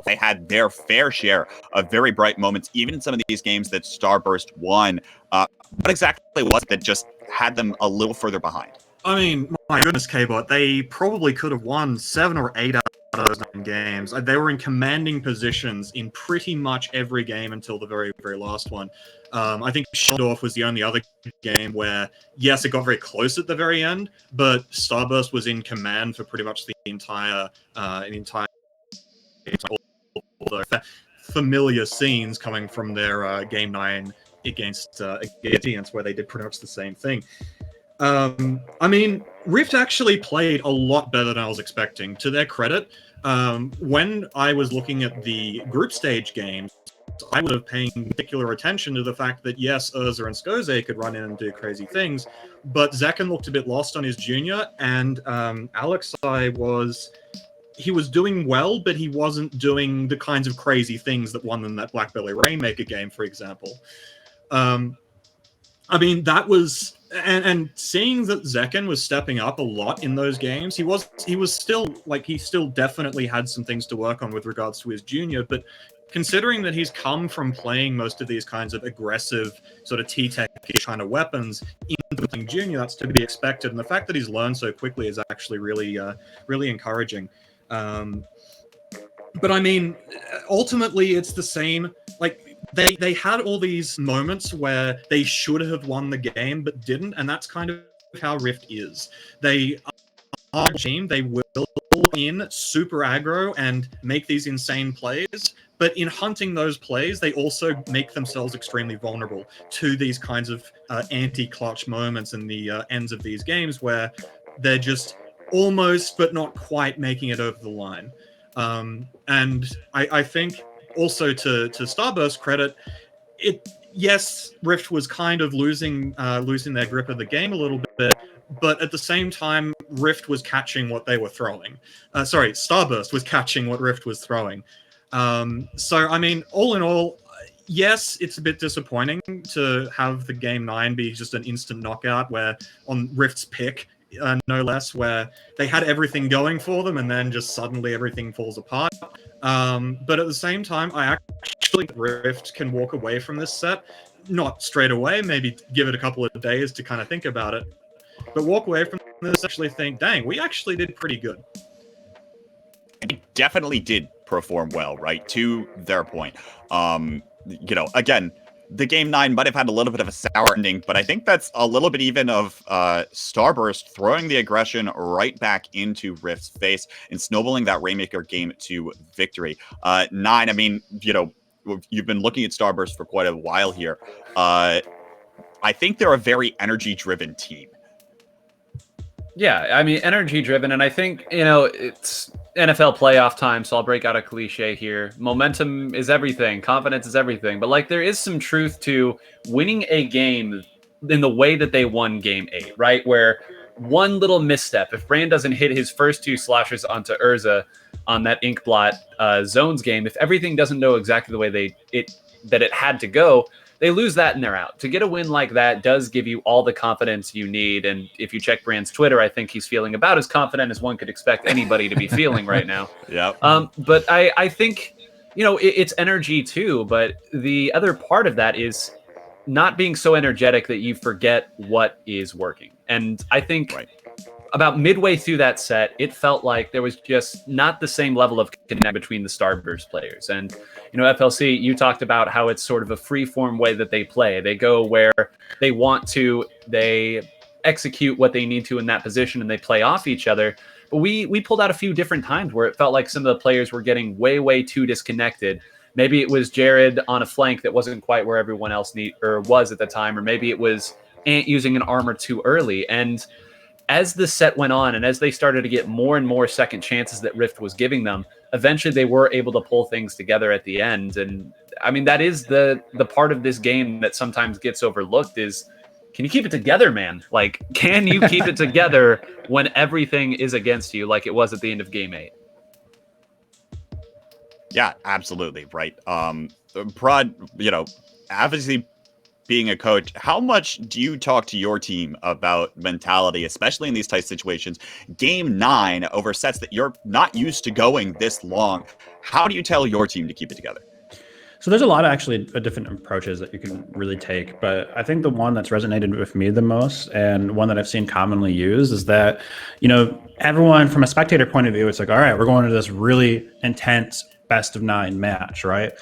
They had their fair share of very bright moments, even in some of these games that Starburst won. What exactly was it that just had them a little further behind? I mean, my goodness, K-Bot, they probably could have won 7 or 8 out of those 9 games. They were in commanding positions in pretty much every game until the very, very last one. I think Sheldorf was the only other game where, yes, it got very close at the very end, but Starburst was in command for pretty much the entire familiar scenes coming from their Game 9 against where they did pretty much the same thing. I mean, Rift actually played a lot better than I was expecting. To their credit, when I was looking at the group stage games, I would have paid particular attention to the fact that, yes, Urza and Skoze could run in and do crazy things, but Zekken looked a bit lost on his junior, and Alexei he was doing well, but he wasn't doing the kinds of crazy things that won them that Blackbelly Rainmaker game, for example. I mean, that was... And seeing that Zekken was stepping up a lot in those games, he still definitely had some things to work on with regards to his junior, but considering that he's come from playing most of these kinds of aggressive sort of T-Tech kind of weapons into playing junior, that's to be expected, and the fact that he's learned so quickly is actually really encouraging. But I mean, ultimately, it's the same. Like they had all these moments where they should have won the game but didn't, and that's kind of how Rift is. They are a team. They will in super aggro and make these insane plays. But in hunting those plays, they also make themselves extremely vulnerable to these kinds of anti-clutch moments in the ends of these games where they're just almost but not quite making it over the line. And I think also to Starburst credit, yes, Rift was kind of losing their grip of the game a little bit, but at the same time, Rift was catching what they were throwing. Starburst was catching what Rift was throwing. So I mean, all in all, yes, it's a bit disappointing to have the game 9 be just an instant knockout where on Rift's pick, no less, where they had everything going for them and then just suddenly everything falls apart. But at the same time, I actually think Rift can walk away from this set, not straight away, maybe give it a couple of days to kind of think about it, but walk away from this actually think, dang, we actually did pretty good. They definitely did perform well, right? To their point. Again, the game 9 might have had a little bit of a sour ending, but I think that's a little bit even of Starburst throwing the aggression right back into Rift's face and snowballing that Rainmaker game to victory. 9, I mean, you've been looking at Starburst for quite a while here. I think they're a very energy-driven team. Yeah, I mean, energy-driven, and I think, it's NFL playoff time, so I'll break out a cliche here. Momentum is everything. Confidence is everything. But, there is some truth to winning a game in the way that they won Game 8, right? Where one little misstep, if Brand doesn't hit his first 2 slashes onto Urza on that Inkblot Zones game, if everything doesn't go exactly the way that it had to go, they lose that and they're out. To get a win like that does give you all the confidence you need. And if you check Brand's Twitter, I think he's feeling about as confident as one could expect anybody to be feeling right now. Yeah. But I think, it's energy too. But the other part of that is not being so energetic that you forget what is working. And I think about midway through that set, it felt like there was just not the same level of connect between the Starburst players. And, FLC, you talked about how it's sort of a free-form way that they play. They go where they want to, they execute what they need to in that position, and they play off each other. But we pulled out a few different times where it felt like some of the players were getting way, way too disconnected. Maybe it was Jared on a flank that wasn't quite where everyone else was at the time, or maybe it was Ant using an armor too early. And as the set went on and as they started to get more and more second chances that Rift was giving them, eventually they were able to pull things together at the end. And I mean, that is the part of this game that sometimes gets overlooked is, can you keep it together, man? Can you keep it together when everything is against you like it was at the end of Game 8? Yeah, absolutely. Right. Prod, obviously being a coach, how much do you talk to your team about mentality, especially in these tight situations? Game 9 over sets that you're not used to going this long. How do you tell your team to keep it together? So there's a lot of different approaches that you can really take, but I think the one that's resonated with me the most and one that I've seen commonly used is that, everyone from a spectator point of view, it's like, all right, we're going to this really intense best of 9 match, right?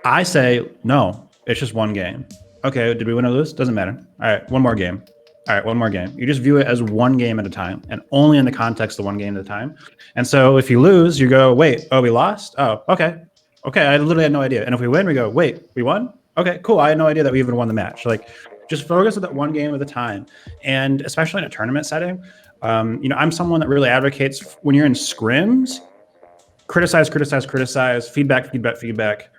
I say, no, it's just one game. Okay, did we win or lose? Doesn't matter. All right, one more game. All right, one more game. You just view it as one game at a time and only in the context of one game at a time. And so if you lose, you go, wait, oh, we lost? Oh, okay. Okay, I literally had no idea. And if we win, we go, wait, we won? Okay, cool. I had no idea that we even won the match. Just focus on that one game at a time. And especially in a tournament setting, I'm someone that really advocates when you're in scrims, criticize, feedback.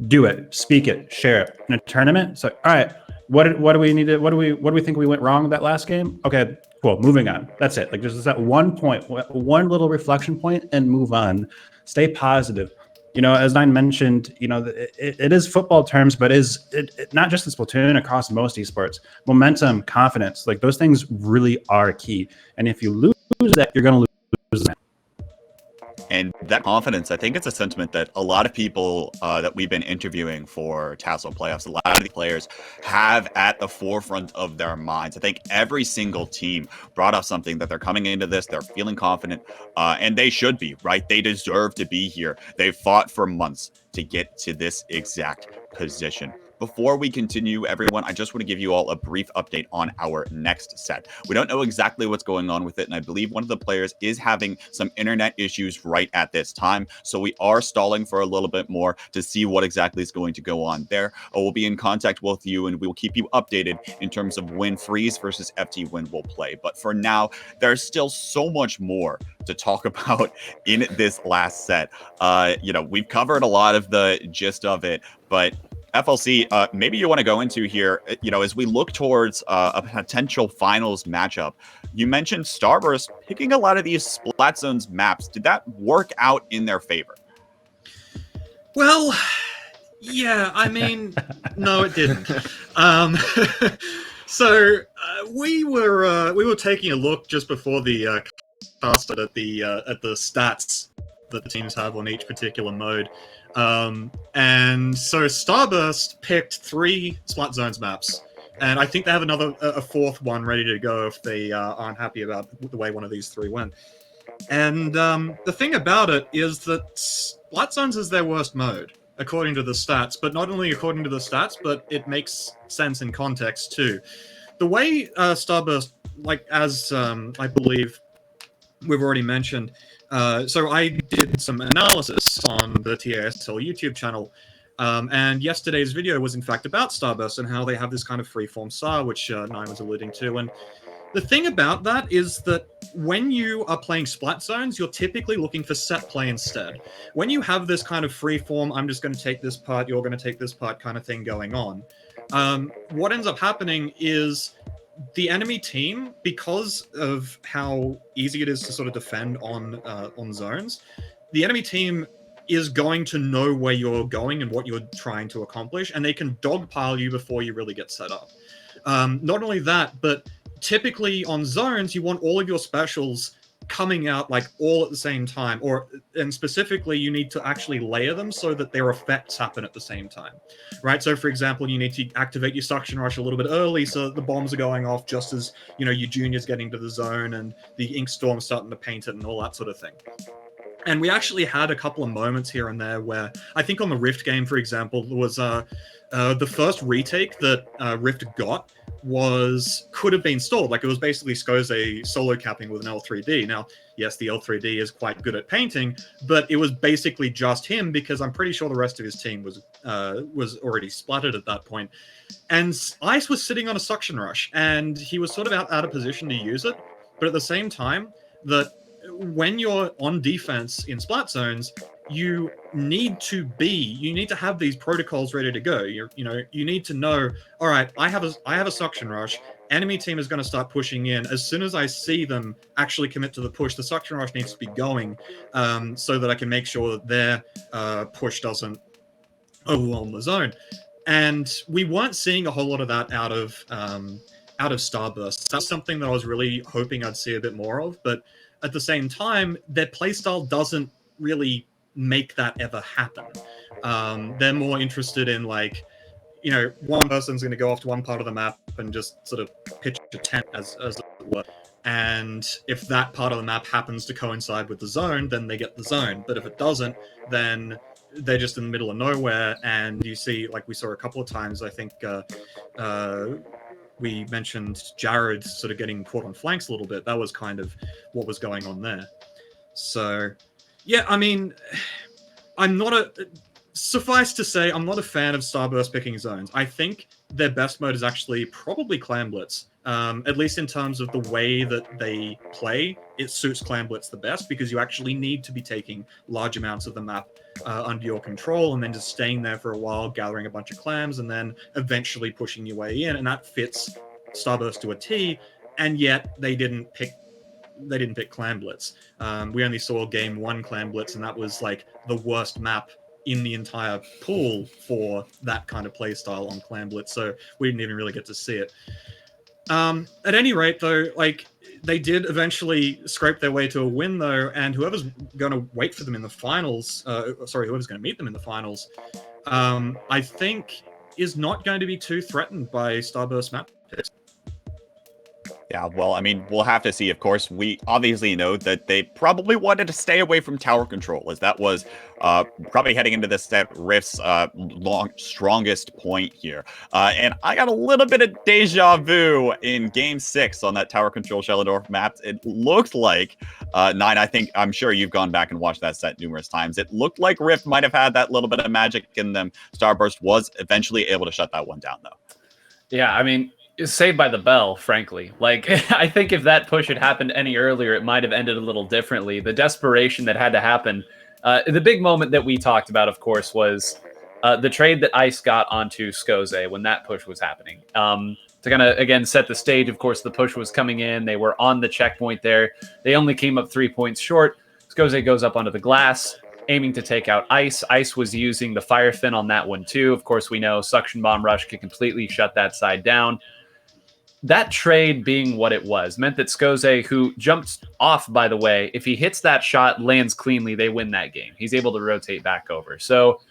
Do it, speak it, share it. In a tournament, it's like, all right, what do we need to, what do we think we went wrong with that last game? Okay, cool, moving on. That's it. Just that one point, one little reflection point, and move on. Stay positive. As Nine mentioned, it is football terms, but it not just in Splatoon, across most esports. Momentum, confidence, those things really are key. And if you lose that, you're going to lose that. And that confidence, I think it's a sentiment that a lot of people that we've been interviewing for TASL playoffs, a lot of the players have at the forefront of their minds. I think every single team brought up something that they're coming into this, they're feeling confident, and they should be, right? They deserve to be here. They've fought for months to get to this exact position. Before we continue, everyone, I just want to give you all a brief update on our next set. We don't know exactly what's going on with it, and I believe one of the players is having some internet issues right at this time. So we are stalling for a little bit more to see what exactly is going to go on there. We'll be in contact with you, and we will keep you updated in terms of when Freeze versus FT Win will play. But for now, there's still so much more to talk about in this last set. We've covered a lot of the gist of it, but FLC, maybe you want to go into here, as we look towards a potential finals matchup. You mentioned Starburst picking a lot of these Splat Zones maps. Did that work out in their favor? Well, yeah, I mean, no, it didn't. So we were taking a look just before the cast started at the stats that the teams have on each particular mode. And so Starburst picked 3 Splat Zones maps, and I think they have a 4th one ready to go if they aren't happy about the way one of these 3 went. And the thing about it is that Splat Zones is their worst mode, according to the stats, but not only according to the stats, but it makes sense in context too. The way Starburst, as I believe we've already mentioned, so I did some analysis on the TASL YouTube channel, and yesterday's video was in fact about Starburst and how they have this kind of freeform SAR, which Nine was alluding to. And the thing about that is that when you are playing Splat Zones, you're typically looking for set play instead. When you have this kind of freeform, I'm just going to take this part, you're going to take this part kind of thing going on, what ends up happening is the enemy team, because of how easy it is to sort of defend on zones, the enemy team is going to know where you're going and what you're trying to accomplish, and they can dogpile you before you really get set up. Not only that, but typically on zones, you want all of your specials coming out all at the same time, and specifically you need to actually layer them so that their effects happen at the same time, right? So for example, you need to activate your suction rush a little bit early so that the bombs are going off just as your junior's getting to the zone and the ink storm's starting to paint it and all that sort of thing. And we actually had a couple of moments here and there where I think on the Rift game, for example, there was the first retake that Rift got could have been stalled. It was basically Skoze solo capping with an L3D. Now, yes, the L3D is quite good at painting, but it was basically just him because I'm pretty sure the rest of his team was already splattered at that point. And Ice was sitting on a suction rush, and he was sort of out of position to use it. But at the same time, that when you're on defense in Splat Zones, you need to have these protocols ready to go. You need to know, all right, I have a suction rush. Enemy team is going to start pushing in. As soon as I see them actually commit to the push, the suction rush needs to be going, so that I can make sure that their push doesn't overwhelm the zone. And we weren't seeing a whole lot of that out of Starburst. That's something that I was really hoping I'd see a bit more of, but at the same time, their playstyle doesn't really make that ever happen. They're more interested in one person's going to go off to one part of the map and just sort of pitch a tent as it were. And if that part of the map happens to coincide with the zone, then they get the zone. But if it doesn't, then they're just in the middle of nowhere. And you see, we saw a couple of times, I think we mentioned Jared sort of getting caught on flanks a little bit. That was kind of what was going on there. So, yeah, I mean, suffice to say, I'm not a fan of Starburst picking zones. I think their best mode is actually probably Clan Blitz. At least in terms of the way that they play, it suits Clan Blitz the best because you actually need to be taking large amounts of the map under your control and then just staying there for a while, gathering a bunch of clams, and then eventually pushing your way in. And that fits Starburst to a T, and yet they didn't pick Clan Blitz. We only saw game 1 Clan Blitz, and that was the worst map in the entire pool for that kind of playstyle on Clan Blitz, so we didn't even really get to see it. At any rate, though, they did eventually scrape their way to a win, though, and whoever's going to wait for them in the finals, whoever's going to meet them in the finals, I think is not going to be too threatened by Starburst map picks. Yeah, well, I mean, we'll have to see. Of course, we obviously know that they probably wanted to stay away from tower control, as that was probably heading into this set Rift's strongest point here. And I got a little bit of deja vu in Game 6 on that tower control Shellendorf map. It looked like, Nine, I'm sure you've gone back and watched that set numerous times. It looked like Rift might have had that little bit of magic in them. Starburst was eventually able to shut that one down, though. Yeah, I mean, Saved by the Bell, frankly. Like, I think if that push had happened any earlier, it might have ended a little differently. The desperation that had to happen. The big moment that we talked about, of course, was the trade that Ice got onto Skoze when that push was happening. To kind of, again, set the stage, of course, the push was coming in. They were on the checkpoint there. They only came up 3 points short. Skoze goes up onto the glass, aiming to take out Ice. Ice was using the Fire Fin on that one, too. Of course, we know Suction Bomb Rush could completely shut that side down. That trade being what it was meant that Skoze, who jumped off, by the way, if he hits that shot, lands cleanly, they win that game. He's able to rotate back over. So,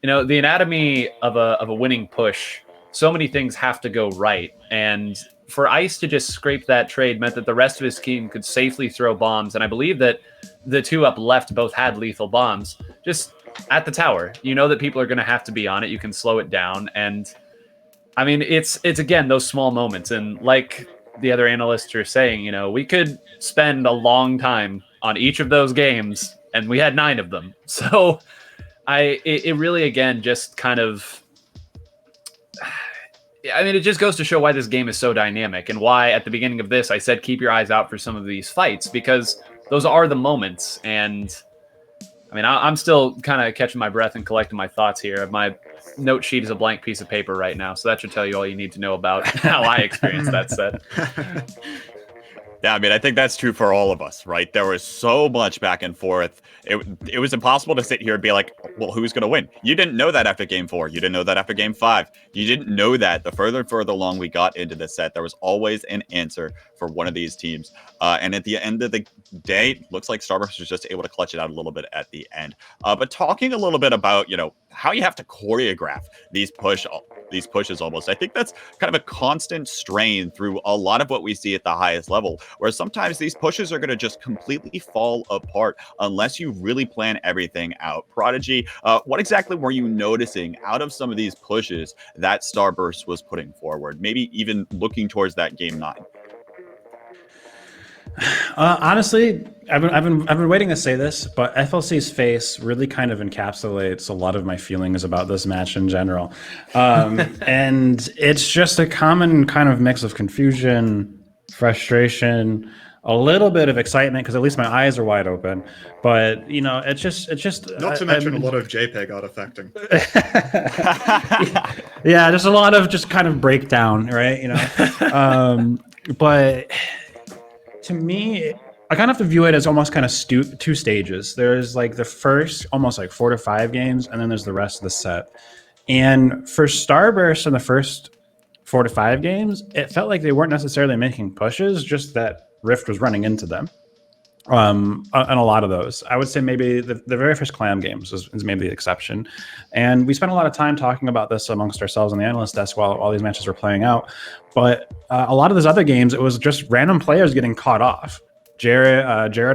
the anatomy of a winning push, so many things have to go right. And for Ice to just scrape that trade meant that the rest of his team could safely throw bombs. And I believe that the two up left both had lethal bombs just at the tower. You know that people are going to have to be on it. You can slow it down. And I mean, it's again, those small moments. And like the other analysts are saying, we could spend a long time on each of those games, and we had 9 of them. So it really, again, just kind of, I mean, it just goes to show why this game is so dynamic, and why at the beginning of this, I said, keep your eyes out for some of these fights, because those are the moments. And I mean, I'm still kind of catching my breath and collecting my thoughts here. My note sheet is a blank piece of paper right now, so that should tell you all you need to know about how I experienced that set. Yeah, I mean, I think that's true for all of us, right? There was so much back and forth. It was impossible to sit here and be like, well, who's going to win? You didn't know that after Game 4. You didn't know that after Game 5. You didn't know that. The further and further along we got into the set, there was always an answer for one of these teams. And at the end of the day, looks like Starburst was just able to clutch it out a little bit at the end. But talking a little bit about, how you have to choreograph these pushes almost. I think that's kind of a constant strain through a lot of what we see at the highest level, where sometimes these pushes are going to just completely fall apart unless you really plan everything out. Prodigy, what exactly were you noticing out of some of these pushes that Starburst was putting forward? Maybe even looking towards that Game 9. Honestly, I've been waiting to say this, but FLC's face really kind of encapsulates a lot of my feelings about this match in general, and it's just a common kind of mix of confusion, frustration, a little bit of excitement because at least my eyes are wide open. But it's just not to mention a lot of JPEG artifacting. Yeah, just a lot of just kind of breakdown, right? But to me, I kind of have to view it as almost kind of two stages. There's like the first almost like 4 to 5 games, and then there's the rest of the set. And for Starburst in the first 4 to 5 games, it felt like they weren't necessarily making pushes, just that Rift was running into them. On a lot of those, I would say maybe the very first Clam games is maybe the exception. And we spent a lot of time talking about this amongst ourselves on the analyst desk while all these matches were playing out. But a lot of those other games, it was just random players getting caught off. Jared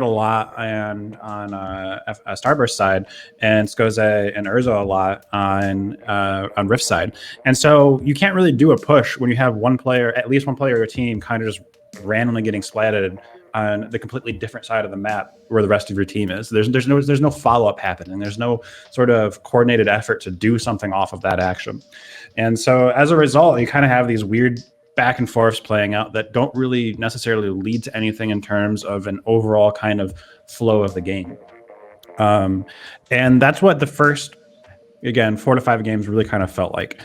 a lot and on Starburst side, and Skoze and Urza a lot on Rift side. And so you can't really do a push when you have at least one player of your team kind of just randomly getting splatted on the completely different side of the map where the rest of your team is. There's no follow-up happening. There's no sort of coordinated effort to do something off of that action. And so as a result, you kind of have these weird back and forths playing out that don't really necessarily lead to anything in terms of an overall kind of flow of the game. And that's what the first, again, 4 to 5 games really kind of felt like.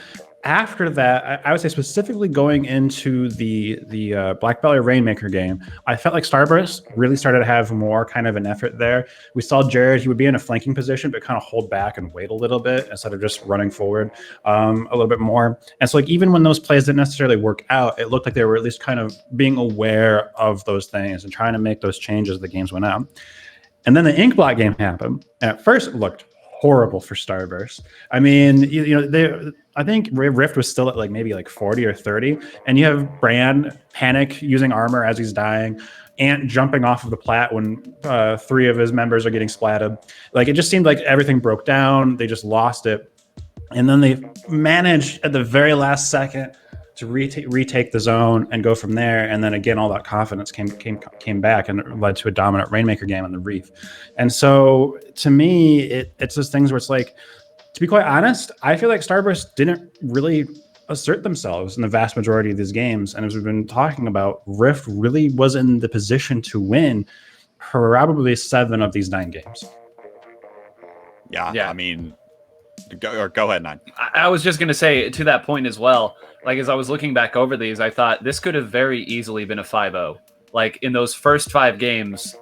after that, I would say specifically going into the Black Belly Rainmaker game, I felt like Starburst really started to have more kind of an effort there. We saw Jared; he would be in a flanking position, but kind of hold back and wait a little bit instead of just running forward a little bit more. And so, like even when those plays didn't necessarily work out, it looked like they were at least kind of being aware of those things and trying to make those changes as the games went out. And then the Inkblot game happened, and at first it looked horrible for Starburst. I mean, I think Rift was still at like maybe like 40 or 30, and you have Brand panic using armor as he's dying, Ant jumping off of the plat when 3 of his members are getting splatted. Like it just seemed like everything broke down. They just lost it, and then they managed at the very last second to retake the zone and go from there. And then again, all that confidence came back and it led to a dominant Rainmaker game on the Reef. And so to me, it's those things where it's like, to be quite honest, I feel like Starburst didn't really assert themselves in the vast majority of these games. And as we've been talking about, Rift really was in the position to win probably 7 of these 9 games. Yeah. I mean, go ahead, Nine. I was just going to say to that point as well, like as I was looking back over these, I thought this could have very easily been a 5-0. Like in those first 5 games,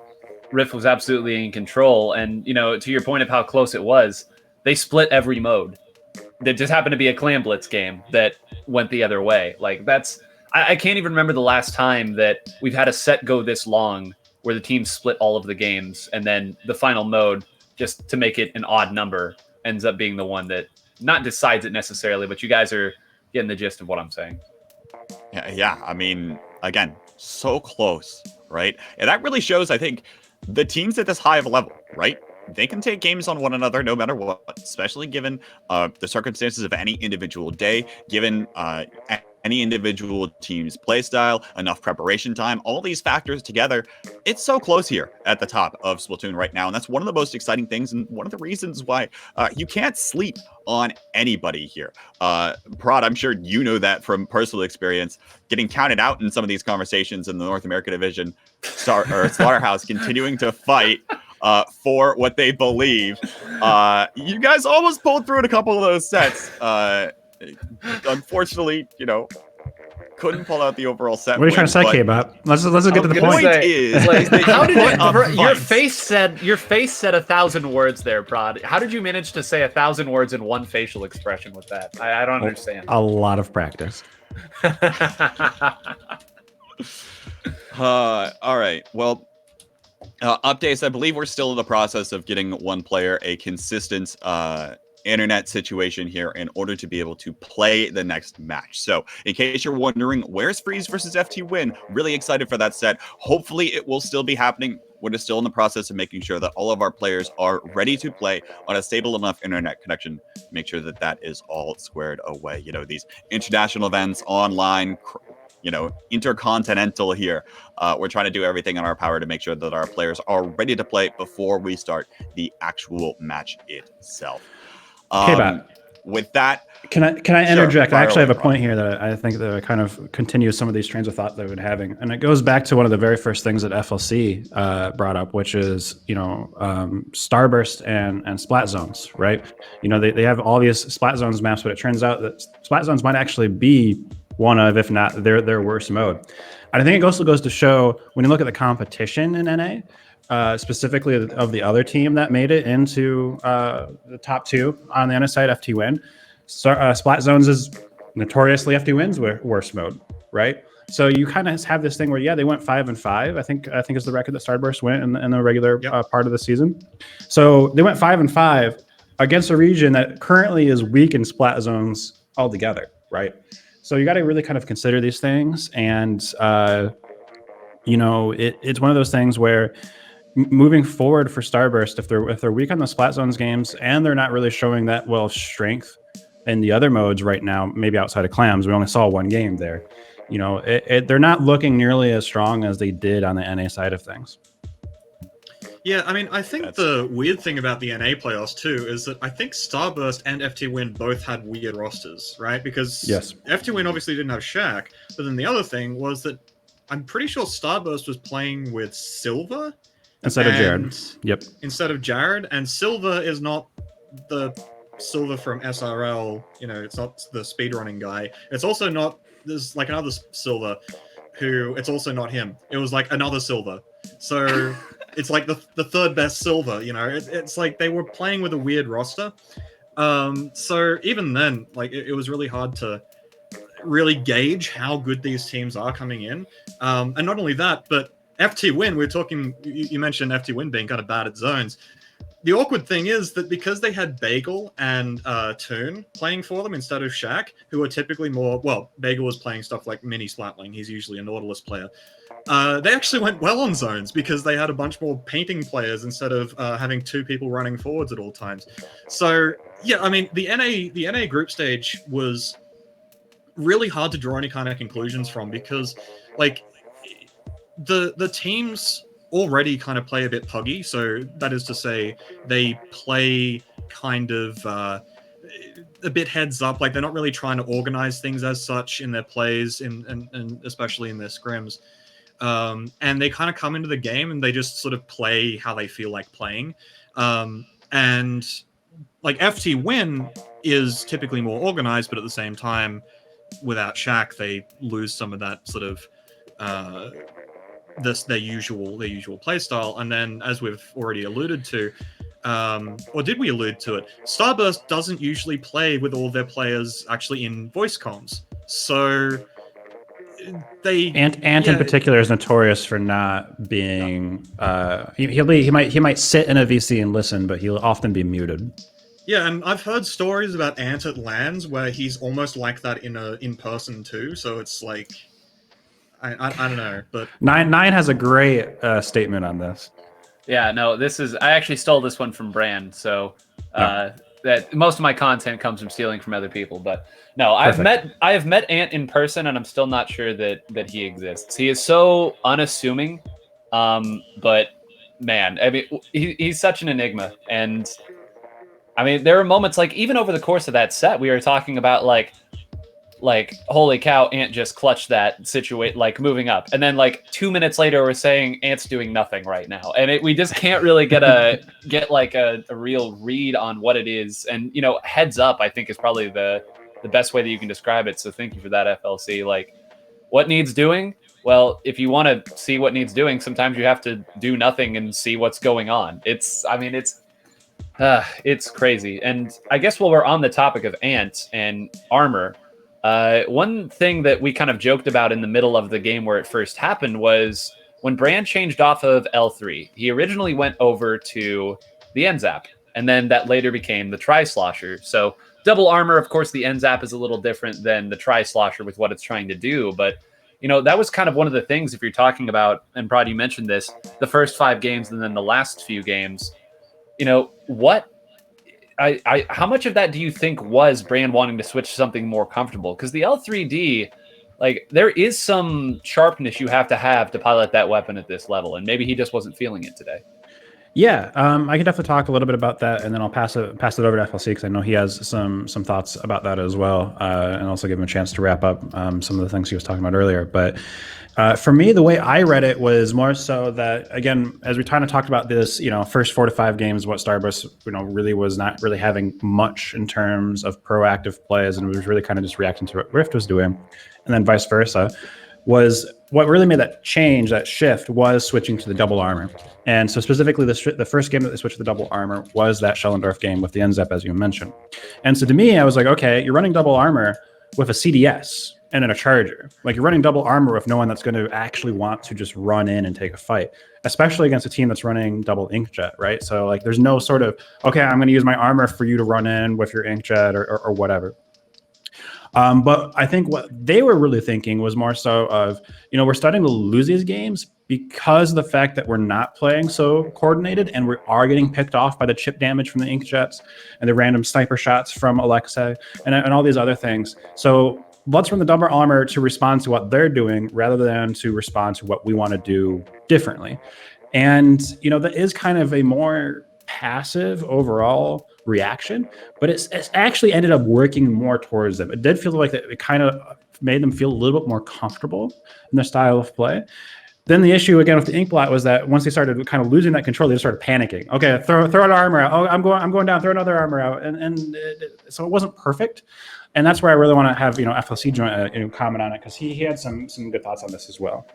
Rift was absolutely in control. And, to your point of how close it was, they split every mode. There just happened to be a Clan Blitz game that went the other way. Like I can't even remember the last time that we've had a set go this long where the team split all of the games and then the final mode, just to make it an odd number, ends up being the one that not decides it necessarily, but you guys are getting the gist of what I'm saying. Yeah. I mean, again, so close, right? And that really shows, I think, the teams at this high of a level, right? They can take games on one another no matter what, especially given the circumstances of any individual day, given any individual team's play style, enough preparation time, all these factors together. It's so close here at the top of Splatoon right now. And that's one of the most exciting things and one of the reasons why you can't sleep on anybody here. Prod, I'm sure you know that from personal experience, getting counted out in some of these conversations in the North America division, Slaughterhouse continuing to fight for what they believe. You guys almost pulled through in a couple of those sets. Unfortunately, couldn't pull out the overall set. What are you trying to say, K-Bop? Let's get to the point. How did your face said 1,000 words there, Prod? How did you manage to say 1,000 words in one facial expression with that? I don't understand. A lot of practice. All right. Well, updates. I believe we're still in the process of getting one player a consistent internet situation here in order to be able to play the next match. So in case you're wondering, where's Freeze versus FT Win? Really excited for that set. Hopefully it will still be happening. We're still in the process of making sure that all of our players are ready to play on a stable enough internet connection. Make sure that that is all squared away. These international events, online, intercontinental here. We're trying to do everything in our power to make sure that our players are ready to play before we start the actual match itself. With that, can I interject? Sure, I actually have a point here that I think that kind of continues some of these trains of thought that we've been having, and it goes back to one of the very first things that FLC brought up, which is Starburst and Splat Zones, right? They have all these Splat Zones maps, but it turns out that Splat Zones might actually be one of, if not their worst mode. And I think it also goes to show when you look at the competition in NA. Specifically of the other team that made it into the top 2 on the NS side, FT Win. Splat Zones is notoriously FT Win's worst mode, right? So you kind of have this thing where, they went 5-5. I think is the record that Starburst went in the regular part of the season. So they went 5-5 against a region that currently is weak in Splat Zones altogether, right? So you got to really kind of consider these things, and it's one of those things where moving forward for Starburst, if they're weak on the Splat Zones games and they're not really showing that well strength in the other modes right now, maybe outside of Clams, we only saw one game there. They're not looking nearly as strong as they did on the NA side of things. Yeah, I mean, I think the weird thing about the NA playoffs too is that I think Starburst and FT Win both had weird rosters, right? Because FT Win obviously didn't have Shaq, but then the other thing was that I'm pretty sure Starburst was playing with Silver. Instead of Jared. Yep. Instead of Jared. And Silver is not the Silver from SRL. You know, it's not the speedrunning guy. It's also not. There's like another Silver, who it's also not him. It was like another Silver. So it's like the third best Silver. You know, it's like they were playing with a weird roster. So even then, like it was really hard to really gauge how good these teams are coming in. And not only that, but FT Win, we're talking, you mentioned FT Win being kind of bad at zones. The awkward thing is that because they had Bagel and Toon playing for them instead of Shaq, who are typically more, well, Bagel was playing stuff like Mini Splatling, he's usually a Nautilus player. They actually went well on zones because they had a bunch more painting players instead of having two people running forwards at all times. So, yeah, I mean, the NA group stage was really hard to draw any kind of conclusions from because, like, the teams already kind of play a bit puggy. So that is to say, they play kind of a bit heads up. Like they're not really trying to organize things as such in their plays, and especially in their scrims. And they kind of come into the game and they just sort of play how they feel like playing. And like FT Win is typically more organized, but at the same time, without Shaq, they lose some of that sort of their usual play style. And then, as we've already alluded to, or did we allude to it? Starburst doesn't usually play with all their players actually in voice comms, so they Ant in particular is notorious for not being. He might sit in a VC and listen, but he'll often be muted. Yeah, and I've heard stories about Ant at LANs where he's almost like that in person too. So it's like, I don't know, but Nine has a great statement on this. Yeah, no, I actually stole this one from Brand, so that most of my content comes from stealing from other people. But no, I have met Ant in person, and I'm still not sure that he exists. He is so unassuming, but man, I mean, he's such an enigma. And I mean, there are moments like even over the course of that set, we were talking about like holy cow, Ant just clutched that situation, like moving up, and then like 2 minutes later we're saying Ant's doing nothing right now, and we just can't really get a real read on what it is. And you know, heads up I think is probably the best way that you can describe it, so thank you for that, FLC. Like, what needs doing? Well, if you want to see what needs doing, sometimes you have to do nothing and see what's going on. It's crazy. And I guess while we're on the topic of Ant and armor, one thing that we kind of joked about in the middle of the game where it first happened was when Brand changed off of L3. He originally went over to the NZAP, and then that later became the Tri-Slosher. So double armor, of course, the NZAP is a little different than the Tri-Slosher with what it's trying to do. But, you know, that was kind of one of the things, if you're talking about, and Brad, you mentioned this, the first 5 games and then the last few games, you know, how much of that do you think was Brand wanting to switch to something more comfortable? Because the L3D, like, there is some sharpness you have to pilot that weapon at this level, and maybe he just wasn't feeling it today. Yeah, I can definitely talk a little bit about that, and then I'll pass it over to FLC because I know he has some thoughts about that as well, and also give him a chance to wrap up some of the things he was talking about earlier. But for me, the way I read it was more so that, again, as we kind of talked about this, you know, first 4 to 5 games, what Starburst, you know, really was not really having much in terms of proactive plays, and it was really kind of just reacting to what Rift was doing, and then vice versa. Was what really made that change, that shift, was switching to the double armor. And so specifically, the first game that they switched to the double armor was that Schellendorf game with the NZEP, as you mentioned. And so to me, I was like, okay, you're running double armor with a CDS and then a charger. Like, you're running double armor with no one that's going to actually want to just run in and take a fight, especially against a team that's running double inkjet, right? So like, there's no sort of, okay, I'm going to use my armor for you to run in with your inkjet or whatever. But I think what they were really thinking was more so of, you know, we're starting to lose these games because of the fact that we're not playing so coordinated, and we are getting picked off by the chip damage from the inkjets and the random sniper shots from Alexei and all these other things. So let's run the double armor to respond to what they're doing rather than to respond to what we want to do differently. And, you know, that is kind of a more passive overall reaction, but it's actually ended up working more towards them. It did feel like it kind of made them feel a little bit more comfortable in their style of play. Then the issue again with the Inkblot was that once they started kind of losing that control, they just started panicking. Okay, throw an armor out. Oh, I'm going down. Throw another armor out, and so it wasn't perfect. And that's where I really want to have FLC join comment on it, because he had some good thoughts on this as well.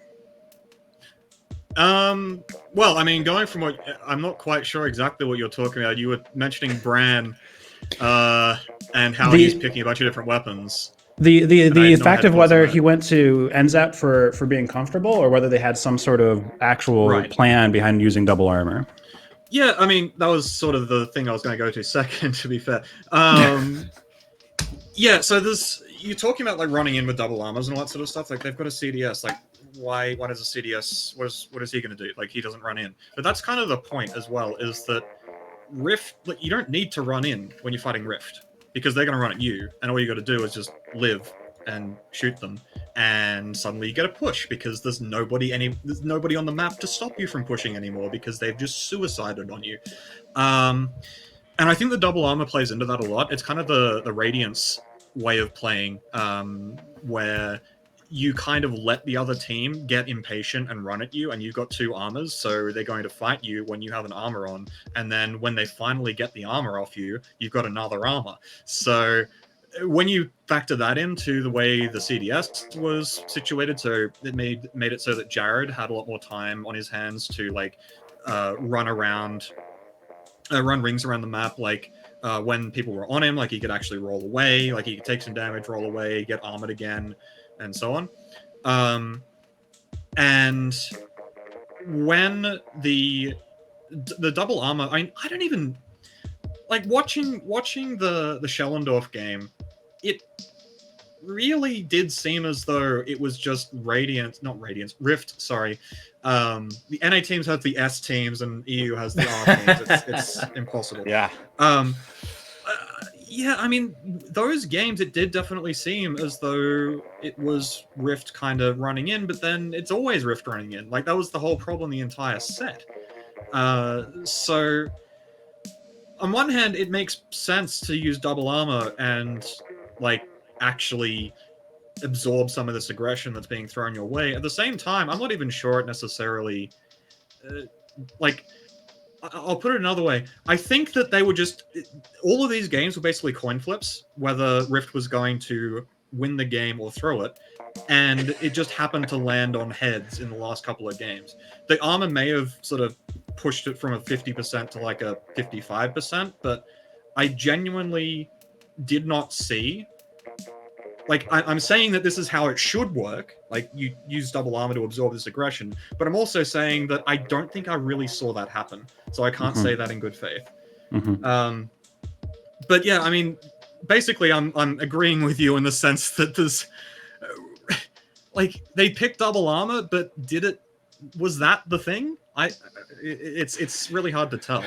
Well, I mean, going from what I'm not quite sure exactly what you're talking about. You were mentioning Bran, and how he's picking a bunch of different weapons. The fact of whether he went to NZAP for being comfortable, or whether they had some sort of actual plan behind using double armor. Yeah, I mean, that was sort of the thing I was going to go to second, to be fair. Yeah, so you're talking about like running in with double armors and all that sort of stuff. Like, they've got a CDS. Like, why does a CDS? What is he going to do? Like, he doesn't run in. But that's kind of the point as well, is that Rift, like, you don't need to run in when you're fighting Rift, because they're going to run at you, and all you got to do is just live and shoot them, and suddenly you get a push because there's nobody on the map to stop you from pushing anymore, because they've just suicided on you. And I think the double armor plays into that a lot. It's kind of the Radiance way of playing, where you kind of let the other team get impatient and run at you, and you've got 2 armors, so they're going to fight you when you have an armor on, and then when they finally get the armor off you, you've got another armor. So when you factor that into the way the CDS was situated, so it made it so that Jared had a lot more time on his hands to like run rings around the map, like when people were on him, like he could actually roll away, like he could take some damage, roll away, get armored again, and so on. And when the double armor, I don't even like watching the Schellendorf game. It really did seem as though it was just Rift. Sorry, the NA teams have the S teams and EU has the R teams. It's impossible. Yeah. Yeah, I mean, those games, it did definitely seem as though it was Rift kind of running in, but then it's always Rift running in. Like, that was the whole problem the entire set. So, on one hand, it makes sense to use double armor and, like, actually absorb some of this aggression that's being thrown your way. At the same time, I'm not even sure it necessarily... I'll put it another way. I think that they were just... All of these games were basically coin flips, whether Rift was going to win the game or throw it, and it just happened to land on heads in the last couple of games. The armor may have sort of pushed it from a 50% to like a 55%, but I genuinely did not see... Like, I'm saying that this is how it should work. Like, you use double armor to absorb this aggression. But I'm also saying that I don't think I really saw that happen. So I can't say that in good faith. But yeah, I mean, basically, I'm agreeing with you in the sense that there's... like, they picked double armor, but was that the thing? It's really hard to tell.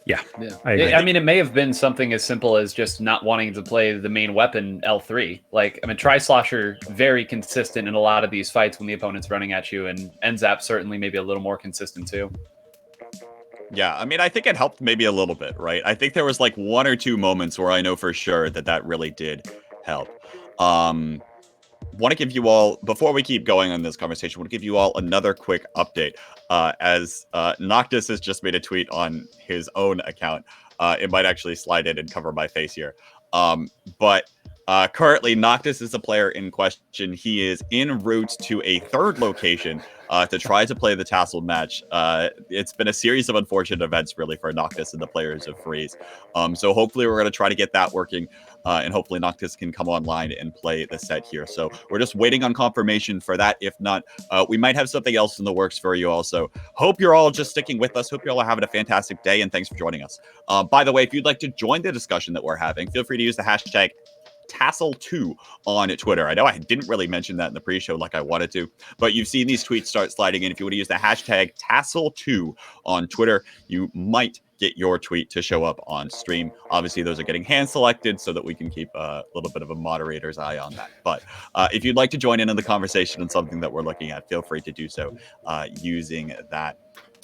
Yeah. I mean, it may have been something as simple as just not wanting to play the main weapon L3. Like, I mean, Tri-Slosher, very consistent in a lot of these fights when the opponent's running at you, and NZAP certainly maybe a little more consistent too. Yeah, I mean, I think it helped maybe a little bit, right? I think there was like 1 or 2 moments where I know for sure that really did help. Want to give you all, before we keep going on this conversation, want to give you all another quick update. As Noctis has just made a tweet on his own account. It might actually slide in and cover my face here. But currently, Noctis is the player in question. He is en route to a 3rd location to try to play the TASL match. It's been a series of unfortunate events, really, for Noctis and the players of Freeze. So hopefully we're going to try to get that working, and hopefully Noctis can come online and play the set here. So we're just waiting on confirmation for that. If not, we might have something else in the works for you also. Hope you're all just sticking with us. Hope you're all having a fantastic day, and thanks for joining us. By the way, if you'd like to join the discussion that we're having, feel free to use the hashtag TASL2 on Twitter. I know I didn't really mention that in the pre-show like I wanted to, but you've seen these tweets start sliding in. If you want to use the hashtag TASL2 on Twitter, you might get your tweet to show up on stream. Obviously, those are getting hand-selected so that we can keep a little bit of a moderator's eye on that. But if you'd like to join in on the conversation on something that we're looking at, feel free to do so using that.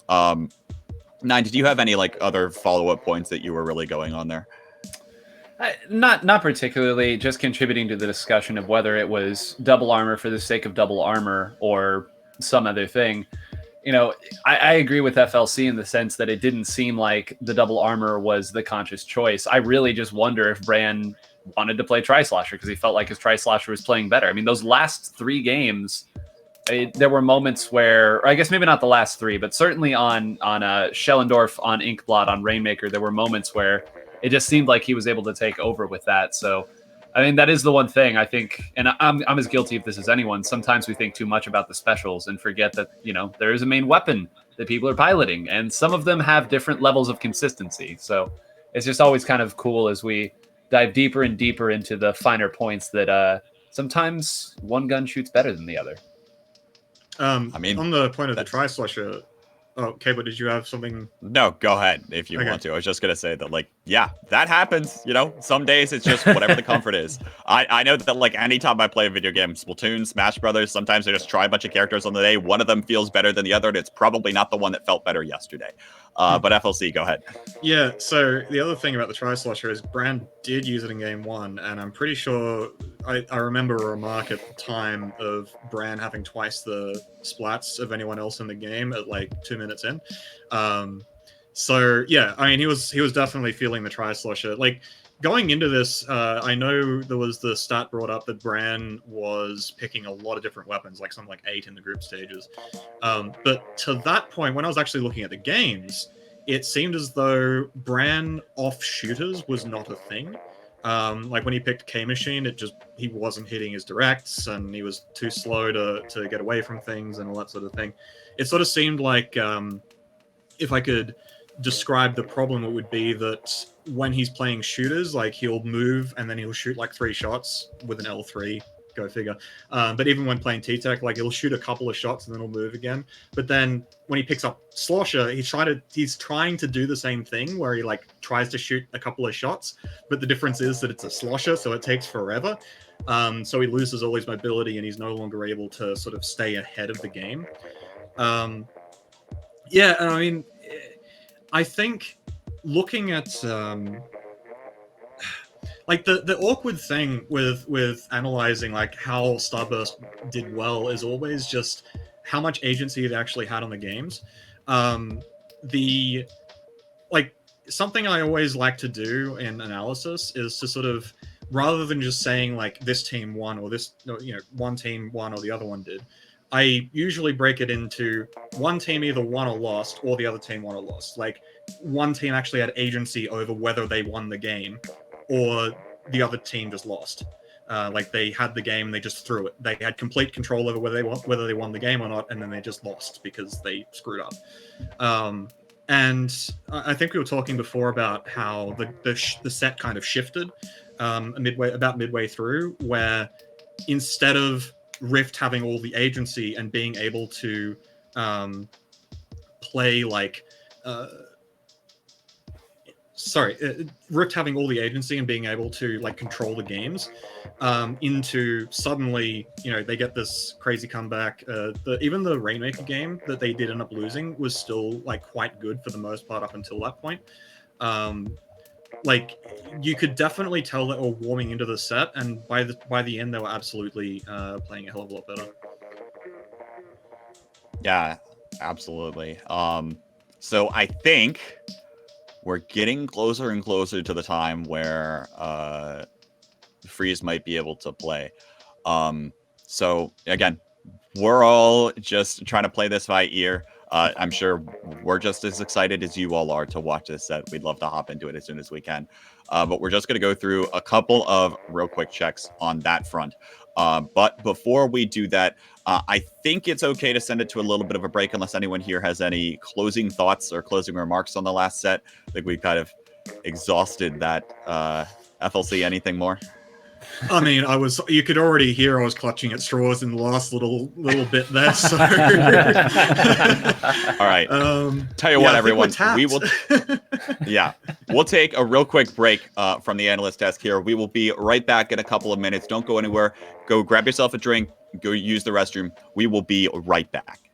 Nine, did you have any like other follow-up points that you were really going on there? Not particularly, just contributing to the discussion of whether it was double armor for the sake of double armor or some other thing. You know, I agree with FLC in the sense that it didn't seem like the double armor was the conscious choice. I really just wonder if Bran wanted to play Tri-Slosher because he felt like his Tri-Slosher was playing better. I mean, those last 3 games, there were moments where, or I guess maybe not the last 3, but certainly on Schellendorf, on Inkblot, on Rainmaker, there were moments where it just seemed like he was able to take over with that. So, I mean, that is the one thing I think, and I'm as guilty of this as anyone. Sometimes we think too much about the specials and forget that, you know, there is a main weapon that people are piloting, and some of them have different levels of consistency. So it's just always kind of cool as we dive deeper and deeper into the finer points that sometimes one gun shoots better than the other. I mean, on the point of the Tri-Slosher, okay, but did you have something? No, go ahead if you want to. I was just gonna say that, like, yeah, that happens. You know, some days it's just whatever the comfort is. I know that, like, anytime I play a video game, Splatoon, Smash Brothers, sometimes I just try a bunch of characters on the day. One of them feels better than the other, and it's probably not the one that felt better yesterday. But FLC, go ahead. Yeah, so the other thing about the Tri-Slosher is Brand did use it in game 1, and I'm pretty sure I remember a remark at the time of Bran having twice the splats of anyone else in the game at like 2 minutes in. So yeah, I mean, he was definitely feeling the Tri-Slosher. Like, going into this, I know there was the stat brought up that Bran was picking a lot of different weapons, like something like 8 in the group stages. But to that point, when I was actually looking at the games, it seemed as though Bran off shooters was not a thing. Like when he picked K-Machine, he wasn't hitting his directs, and he was too slow to get away from things and all that sort of thing. It sort of seemed like, if I could describe the problem, it would be that when he's playing shooters, like, he'll move and then he'll shoot like 3 shots with an L3. Go figure. But even when playing T-Tech, like, he'll shoot a couple of shots and then he'll move again. But then when he picks up Slosher, he's trying to do the same thing where he, like, tries to shoot a couple of shots, but the difference is that it's a Slosher, so it takes forever. So he loses all his mobility and he's no longer able to sort of stay ahead of the game. Yeah, and I mean, I think looking at like the awkward thing with analyzing like how Starburst did well is always just how much agency it actually had on the games. Like, something I always like to do in analysis is to sort of, rather than just saying like this team won or this, you know, one team won or the other one did, I usually break it into one team either won or lost, or the other team won or lost. Like, one team actually had agency over whether they won the game, or the other team just lost. Like, they had the game, they just threw it. They had complete control over whether they won the game or not, and then they just lost because they screwed up. And I think we were talking before about how the set kind of shifted midway through, where instead of Rift having all the agency and being able to play like Rift having all the agency and being able to like control the games, into suddenly, you know, they get this crazy comeback. Even the Rainmaker game that they did end up losing was still like quite good for the most part up until that point. Like, you could definitely tell that we're warming into the set, and by the end, they were absolutely playing a hell of a lot better. Yeah, absolutely. So I think we're getting closer and closer to the time where Freeze might be able to play. So again, we're all just trying to play this by ear. I'm sure we're just as excited as you all are to watch this set. We'd love to hop into it as soon as we can. But we're just going to go through a couple of real quick checks on that front. But before we do that, I think it's okay to send it to a little bit of a break unless anyone here has any closing thoughts or closing remarks on the last set. I think we kind of exhausted that. FLC, anything more? I mean, you could already hear I was clutching at straws in the last little bit there. So. All right. Tell you what, everyone, we will. Yeah, we'll take a real quick break from the analyst desk here. We will be right back in a couple of minutes. Don't go anywhere. Go grab yourself a drink. Go use the restroom. We will be right back.